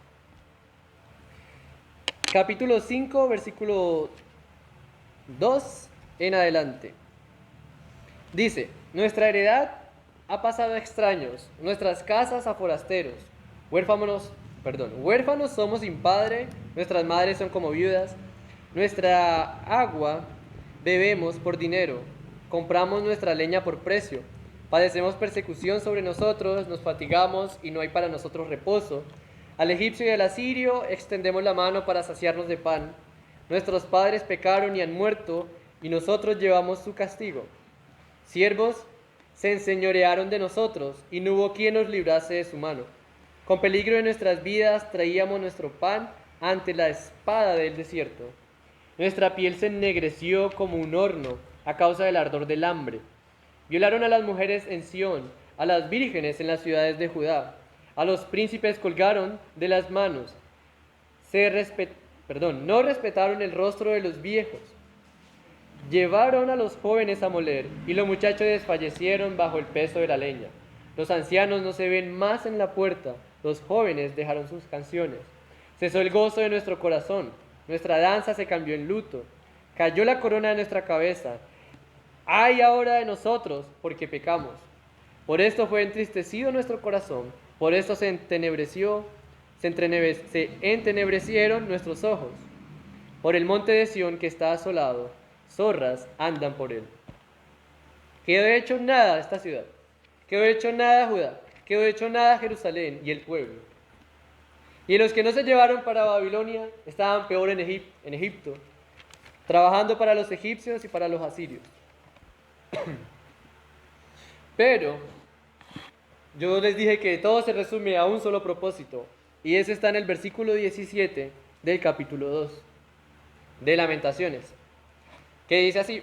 Speaker 1: Capítulo 5, versículo 2 en adelante. Dice, nuestra heredad ha pasado a extraños, nuestras casas a forasteros. Huérfanos somos sin padre, nuestras madres son como viudas. Nuestra agua bebemos por dinero, compramos nuestra leña por precio. Padecemos persecución sobre nosotros, nos fatigamos y no hay para nosotros reposo. Al egipcio y al asirio extendemos la mano para saciarnos de pan. Nuestros padres pecaron y han muerto, y nosotros llevamos su castigo. Siervos se enseñorearon de nosotros, y no hubo quien nos librase de su mano. Con peligro de nuestras vidas traíamos nuestro pan ante la espada del desierto. Nuestra piel se ennegreció como un horno a causa del ardor del hambre. Violaron a las mujeres en Sión, a las vírgenes en las ciudades de Judá. A los príncipes colgaron de las manos. No respetaron el rostro de los viejos. Llevaron a los jóvenes a moler, y los muchachos desfallecieron bajo el peso de la leña. Los ancianos no se ven más en la puerta, los jóvenes dejaron sus canciones. Cesó el gozo de nuestro corazón, nuestra danza se cambió en luto. Cayó la corona de nuestra cabeza. ¡Ay ahora de nosotros, porque pecamos! Por esto fue entristecido nuestro corazón, por esto se entenebrecieron nuestros ojos. Por el monte de Sión que está asolado, zorras andan por él. Quedó hecho nada esta ciudad, quedó hecho nada Judá, quedó hecho nada Jerusalén y el pueblo. Y los que no se llevaron para Babilonia estaban peor en Egipto, trabajando para los egipcios y para los asirios. Pero yo les dije que todo se resume a un solo propósito, Y ese está en el versículo 17 del capítulo 2 de Lamentaciones, que dice así: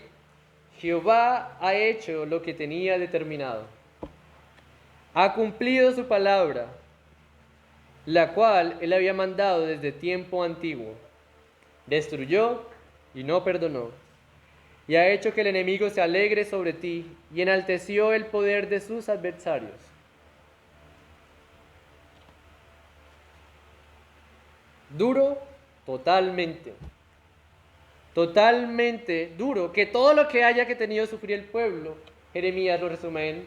Speaker 1: Jehová ha hecho lo que tenía determinado, ha cumplido su palabra, la cual él había mandado desde tiempo antiguo. Destruyó y no perdonó, y ha hecho que el enemigo se alegre sobre ti, y enalteció el poder de sus adversarios. Duro, totalmente. Totalmente duro, que todo lo que haya que tenido sufrir el pueblo, Jeremías lo resume en: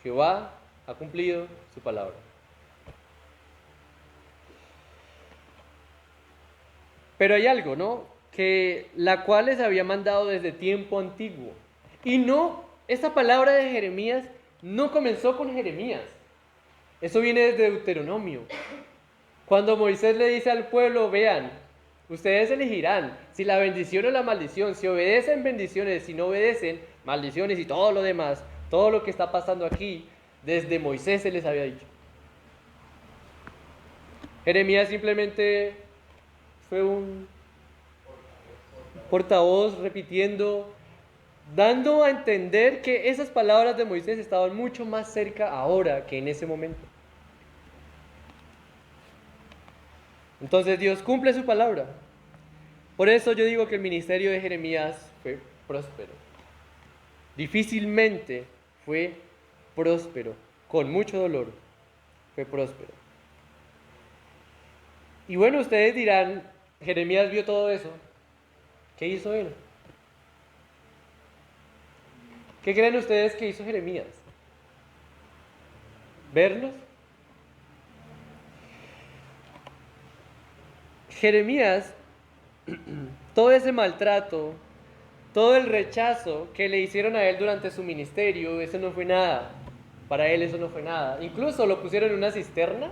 Speaker 1: Jehová ha cumplido su palabra. Pero hay algo, ¿no? Que la cual les había mandado desde tiempo antiguo. Y no, esta palabra de Jeremías no comenzó con Jeremías. Eso viene desde Deuteronomio. Cuando Moisés le dice al pueblo: vean, ustedes elegirán si la bendición o la maldición, si obedecen bendiciones, si no obedecen maldiciones y todo lo demás, todo lo que está pasando aquí, desde Moisés se les había dicho. Jeremías simplemente fue un portavoz repitiendo, dando a entender que esas palabras de Moisés estaban mucho más cerca ahora que en ese momento. Entonces Dios cumple su palabra. Por eso yo digo que el ministerio de Jeremías fue próspero. Difícilmente fue próspero, con mucho dolor, fue próspero. Y bueno, ustedes dirán, Jeremías vio todo eso, ¿qué hizo él? ¿Qué creen ustedes que hizo Jeremías? ¿Verlos? Jeremías, todo ese maltrato, todo el rechazo que le hicieron a él durante su ministerio, eso no fue nada. Para él eso no fue nada. Incluso lo pusieron en una cisterna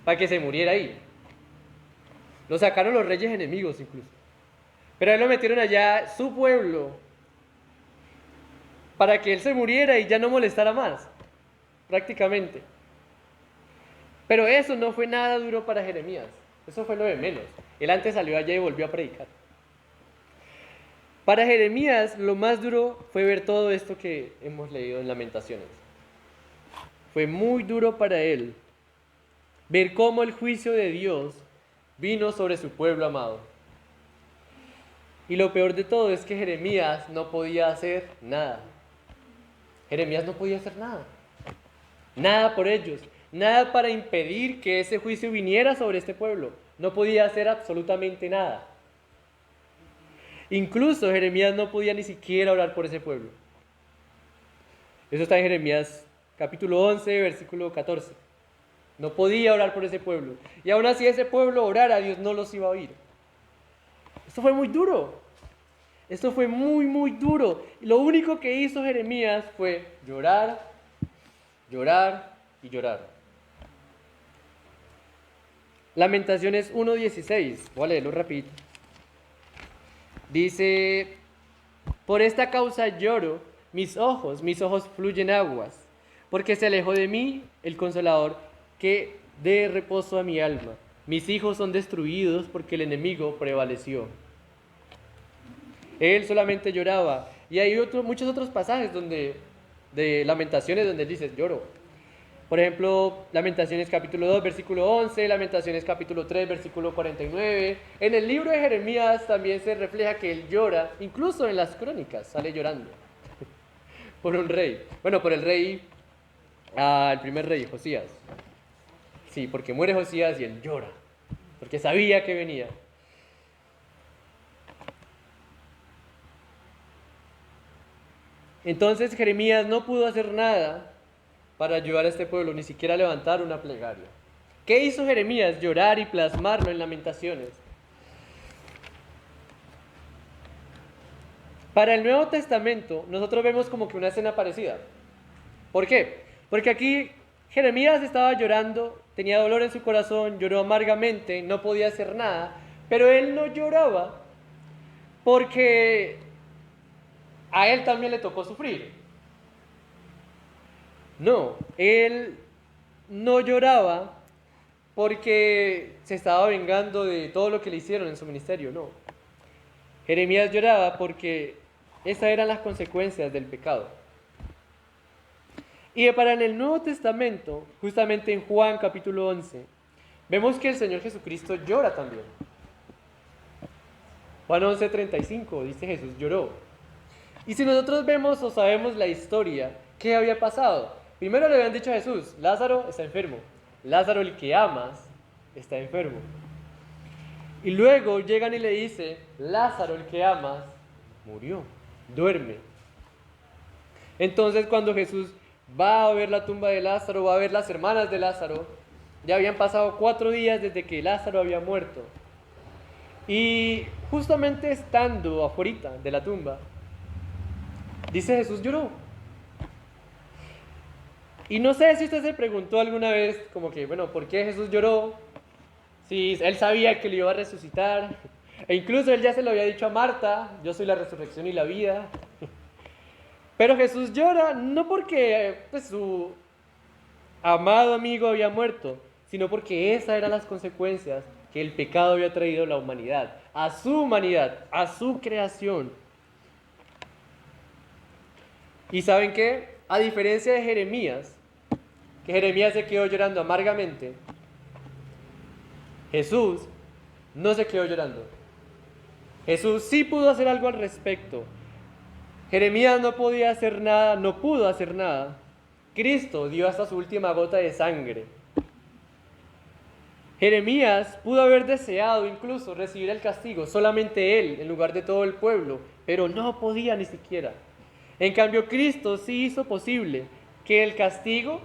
Speaker 1: para que se muriera ahí. Lo sacaron los reyes enemigos incluso. Pero a él lo metieron allá, su pueblo, para que él se muriera y ya no molestara más, prácticamente. Pero eso no fue nada duro para Jeremías. Eso fue lo de menos. Él antes salió allá y volvió a predicar. Para Jeremías lo más duro fue ver todo esto que hemos leído en Lamentaciones. Fue muy duro para él ver cómo el juicio de Dios vino sobre su pueblo amado. Y lo peor de todo es que Jeremías no podía hacer nada. Jeremías no podía hacer nada. Nada por ellos. Nada para impedir que ese juicio viniera sobre este pueblo. No podía hacer absolutamente nada. Incluso Jeremías no podía ni siquiera orar por ese pueblo. Eso está en Jeremías capítulo 11, versículo 14. No podía orar por ese pueblo. Y aún así ese pueblo orara, Dios no los iba a oír. Esto fue muy duro. Esto fue muy, muy duro. Y lo único que hizo Jeremías fue llorar, llorar y llorar. Lamentaciones 1:16. Voy a leerlo rapidito. Dice: por esta causa lloro, mis ojos fluyen aguas, porque se alejó de mí el consolador que dé reposo a mi alma. Mis hijos son destruidos porque el enemigo prevaleció. Él solamente lloraba. Y hay muchos otros pasajes de Lamentaciones donde él dice: lloro. Por ejemplo, Lamentaciones capítulo 2, versículo 11, Lamentaciones capítulo 3, versículo 49. En el libro de Jeremías también se refleja que él llora, incluso en las crónicas sale llorando por un rey. Bueno, por el rey, el primer rey, Josías. Sí, porque muere Josías y él llora, porque sabía que venía. Entonces Jeremías no pudo hacer nada para ayudar a este pueblo, ni siquiera levantar una plegaria. ¿Qué hizo Jeremías? Llorar y plasmarlo en Lamentaciones. Para el Nuevo Testamento, nosotros vemos como que una escena parecida. ¿Por qué? Porque aquí Jeremías estaba llorando, tenía dolor en su corazón, lloró amargamente, no podía hacer nada, pero él no lloraba porque a él también le tocó sufrir. No, él no lloraba porque se estaba vengando de todo lo que le hicieron en su ministerio, no. Jeremías lloraba porque esas eran las consecuencias del pecado. Y para en el Nuevo Testamento, justamente en Juan capítulo 11, vemos que el Señor Jesucristo llora también. Juan 11:35 dice Jesús lloró. Y si nosotros vemos o sabemos la historia, ¿qué había pasado? Primero le habían dicho a Jesús, Lázaro está enfermo. Lázaro, el que amas, está enfermo. Y luego llegan y le dicen, Lázaro, el que amas, murió, duerme. Entonces cuando Jesús va a ver la tumba de Lázaro, va a ver las hermanas de Lázaro, ya habían pasado 4 días desde que Lázaro había muerto. Y justamente estando afuera de la tumba, dice Jesús lloró. Y no sé si usted se preguntó alguna vez, como que, bueno, ¿por qué Jesús lloró? Si él sabía que lo iba a resucitar. E incluso él ya se lo había dicho a Marta, yo soy la resurrección y la vida. Pero Jesús llora no porque pues, su amado amigo había muerto, sino porque esas eran las consecuencias que el pecado había traído a la humanidad, a su creación. ¿Y saben qué? A diferencia de Jeremías, que Jeremías se quedó llorando amargamente, Jesús no se quedó llorando. Jesús sí pudo hacer algo al respecto. Jeremías no podía hacer nada, no pudo hacer nada. Cristo dio hasta su última gota de sangre. Jeremías pudo haber deseado incluso recibir el castigo, solamente él, en lugar de todo el pueblo, pero no podía ni siquiera. En cambio, Cristo sí hizo posible que el castigo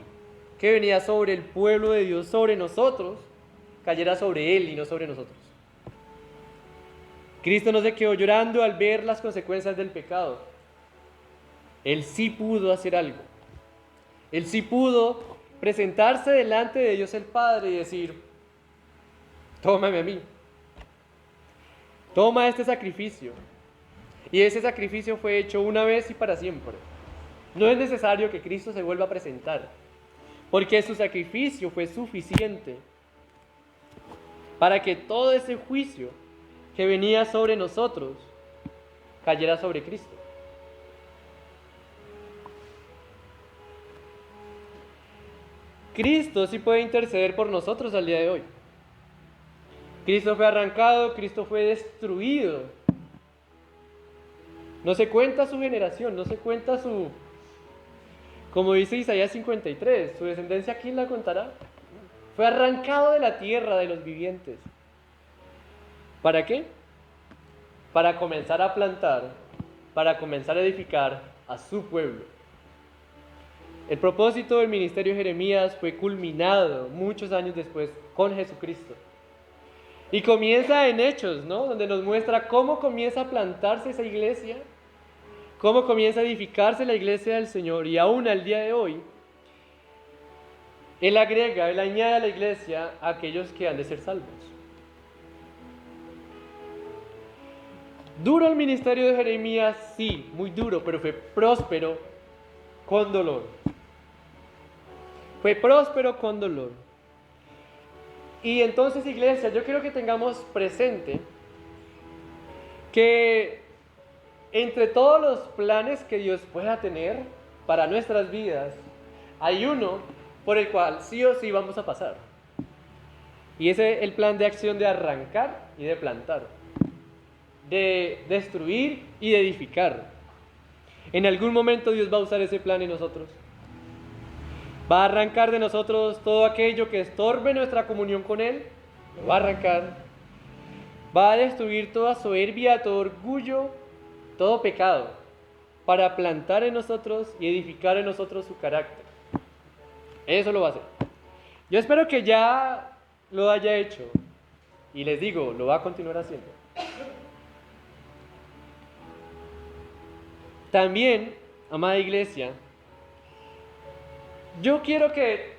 Speaker 1: que venía sobre el pueblo de Dios, sobre nosotros, cayera sobre él y no sobre nosotros. Cristo no se quedó llorando al ver las consecuencias del pecado. Él sí pudo hacer algo. Él sí pudo presentarse delante de Dios el Padre y decir, tómame a mí. Toma este sacrificio. Y ese sacrificio fue hecho una vez y para siempre. No es necesario que Cristo se vuelva a presentar, porque su sacrificio fue suficiente para que todo ese juicio que venía sobre nosotros cayera sobre Cristo. Cristo sí puede interceder por nosotros al día de hoy. Cristo fue arrancado, Cristo fue destruido. No se cuenta su generación, no se cuenta su, como dice Isaías 53, su descendencia, ¿quién la contará? Fue arrancado de la tierra de los vivientes. ¿Para qué? Para comenzar a plantar, para comenzar a edificar a su pueblo. El propósito del ministerio de Jeremías fue culminado muchos años después con Jesucristo. Y comienza en Hechos, ¿no? Donde nos muestra cómo comienza a plantarse esa iglesia, cómo comienza a edificarse la iglesia del Señor. Y aún al día de hoy, Él añade a la iglesia a aquellos que han de ser salvos. Duro el ministerio de Jeremías, sí, muy duro, pero fue próspero con dolor. Fue próspero con dolor. Y entonces, iglesia, yo quiero que tengamos presente que entre todos los planes que Dios pueda tener para nuestras vidas, hay uno por el cual sí o sí vamos a pasar. Y ese es el plan de acción de arrancar y de plantar, de destruir y de edificar. En algún momento Dios va a usar ese plan en nosotros. Va a arrancar de nosotros todo aquello que estorbe nuestra comunión con Él. Lo va a arrancar. Va a destruir toda soberbia, todo orgullo, todo pecado, para plantar en nosotros y edificar en nosotros su carácter. Eso lo va a hacer. Yo espero que ya lo haya hecho. Y les digo, lo va a continuar haciendo. También, amada iglesia, yo quiero que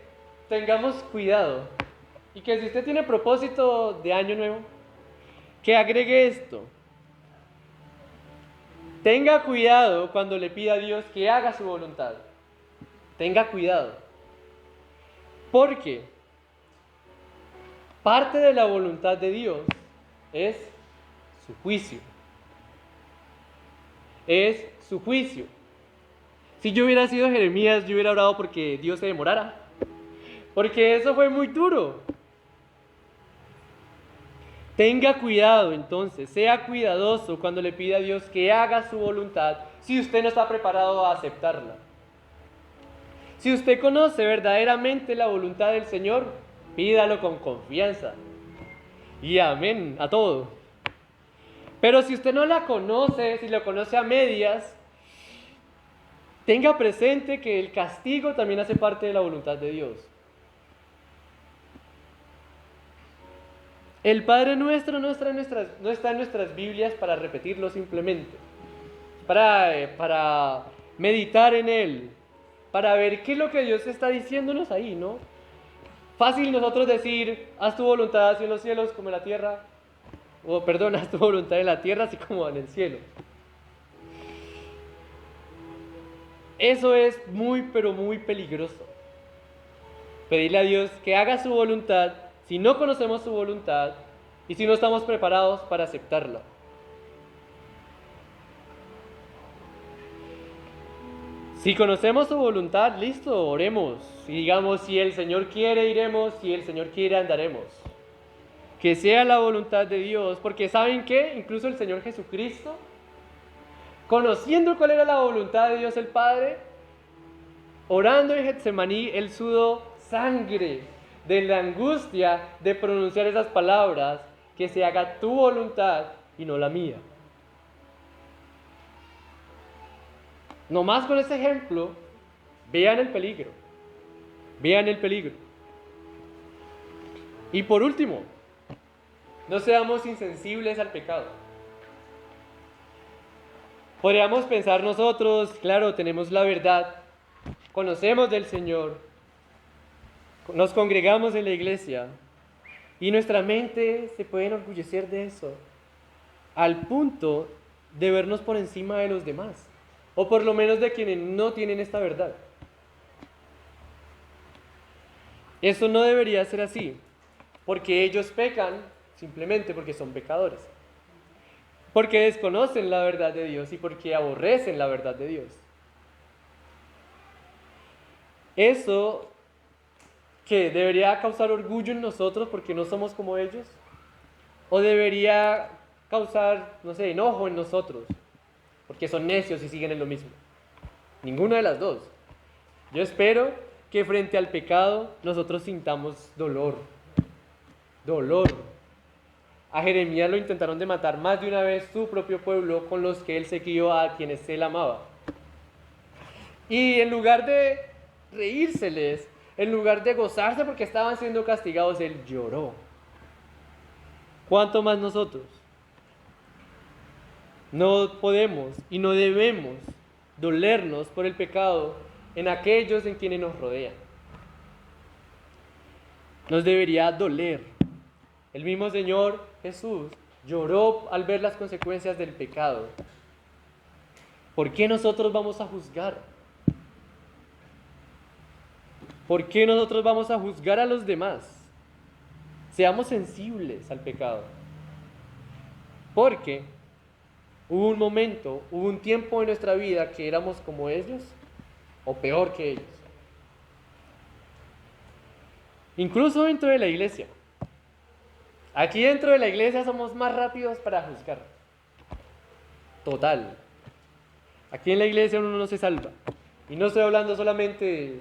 Speaker 1: tengamos cuidado y que si usted tiene propósito de año nuevo, que agregue esto. Tenga cuidado cuando le pida a Dios que haga su voluntad. Tenga cuidado. ¿Por qué? parte de la voluntad de Dios es su juicio. Es su juicio. Si yo hubiera sido Jeremías, yo hubiera orado porque Dios se demorara. Porque eso fue muy duro. Tenga cuidado entonces, sea cuidadoso cuando le pida a Dios que haga su voluntad si usted no está preparado a aceptarla. Si usted conoce verdaderamente la voluntad del Señor, pídalo con confianza. Y amén a todo. Pero si usted no la conoce, si lo conoce a medias, tenga presente que el castigo también hace parte de la voluntad de Dios. El Padre Nuestro no está en nuestras Biblias para repetirlo simplemente, para meditar en Él, para ver qué es lo que Dios está diciéndonos ahí, ¿no? Fácil nosotros decir, haz tu voluntad así en los cielos como en la tierra, o perdón, haz tu voluntad en la tierra así como en el cielo. Eso es muy, pero muy peligroso. Pedirle a Dios que haga su voluntad si no conocemos su voluntad y si no estamos preparados para aceptarla. Si conocemos su voluntad, listo, oremos. Y digamos, si el Señor quiere, iremos, si el Señor quiere, andaremos. Que sea la voluntad de Dios, porque ¿saben qué? Incluso el Señor Jesucristo, conociendo cuál era la voluntad de Dios el Padre, orando en Getsemaní, Él sudó sangre de la angustia de pronunciar esas palabras, que se haga tu voluntad y no la mía. Nomás con ese ejemplo, vean el peligro. Vean el peligro. Y por último, no seamos insensibles al pecado. Podríamos pensar nosotros, claro, tenemos la verdad, conocemos del Señor, nos congregamos en la iglesia y nuestra mente se puede enorgullecer de eso, al punto de vernos por encima de los demás. O por lo menos de quienes no tienen esta verdad. Eso no debería ser así, porque ellos pecan simplemente porque son pecadores, porque desconocen la verdad de Dios y porque aborrecen la verdad de Dios. Eso que debería causar orgullo en nosotros porque no somos como ellos, o debería causar, no sé, enojo en nosotros porque son necios y siguen en lo mismo. Ninguna de las dos. Yo espero que frente al pecado nosotros sintamos dolor. Dolor. A Jeremías lo intentaron de matar más de una vez su propio pueblo con los que él siguió, a quienes él amaba. Y en lugar de reírseles, en lugar de gozarse porque estaban siendo castigados, él lloró. ¿Cuánto más nosotros? No podemos y no debemos dolernos por el pecado en aquellos en quienes nos rodean. Nos debería doler. El mismo Señor Jesús lloró al ver las consecuencias del pecado. ¿Por qué nosotros vamos a juzgar? ¿Por qué nosotros vamos a juzgar a los demás? Seamos sensibles al pecado. Porque hubo un momento, hubo un tiempo en nuestra vida que éramos como ellos o peor que ellos. Incluso dentro de la iglesia. Aquí dentro de la iglesia somos más rápidos para juzgar. Total. Aquí en la iglesia uno no se salva. Y no estoy hablando solamente de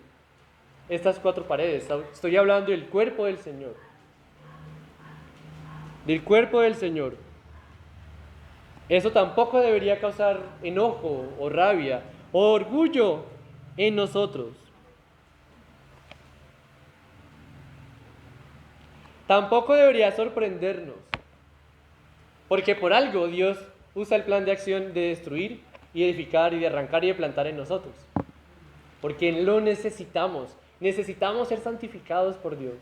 Speaker 1: estas cuatro paredes. Estoy hablando del cuerpo del Señor. Del cuerpo del Señor. Eso tampoco debería causar enojo o rabia o orgullo en nosotros. Tampoco debería sorprendernos, porque por algo Dios usa el plan de acción de destruir y edificar y de arrancar y de plantar en nosotros. Porque lo necesitamos ser santificados por Dios.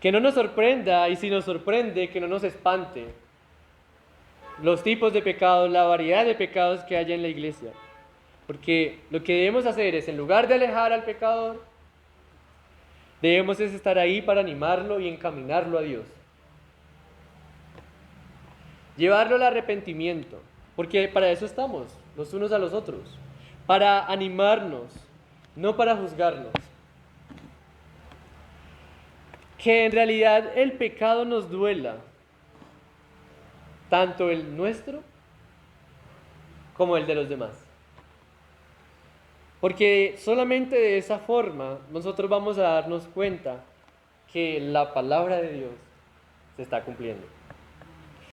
Speaker 1: Que no nos sorprenda, y si nos sorprende, que no nos espante los tipos de pecados, la variedad de pecados que hay en la iglesia. Porque lo que debemos hacer es, en lugar de alejar al pecador, Debemos es estar ahí para animarlo y encaminarlo a Dios. Llevarlo al arrepentimiento, porque para eso estamos, los unos a los otros, para animarnos, no para juzgarnos. Que en realidad el pecado nos duela, tanto el nuestro como el de los demás. Porque solamente de esa forma nosotros vamos a darnos cuenta que la palabra de Dios se está cumpliendo.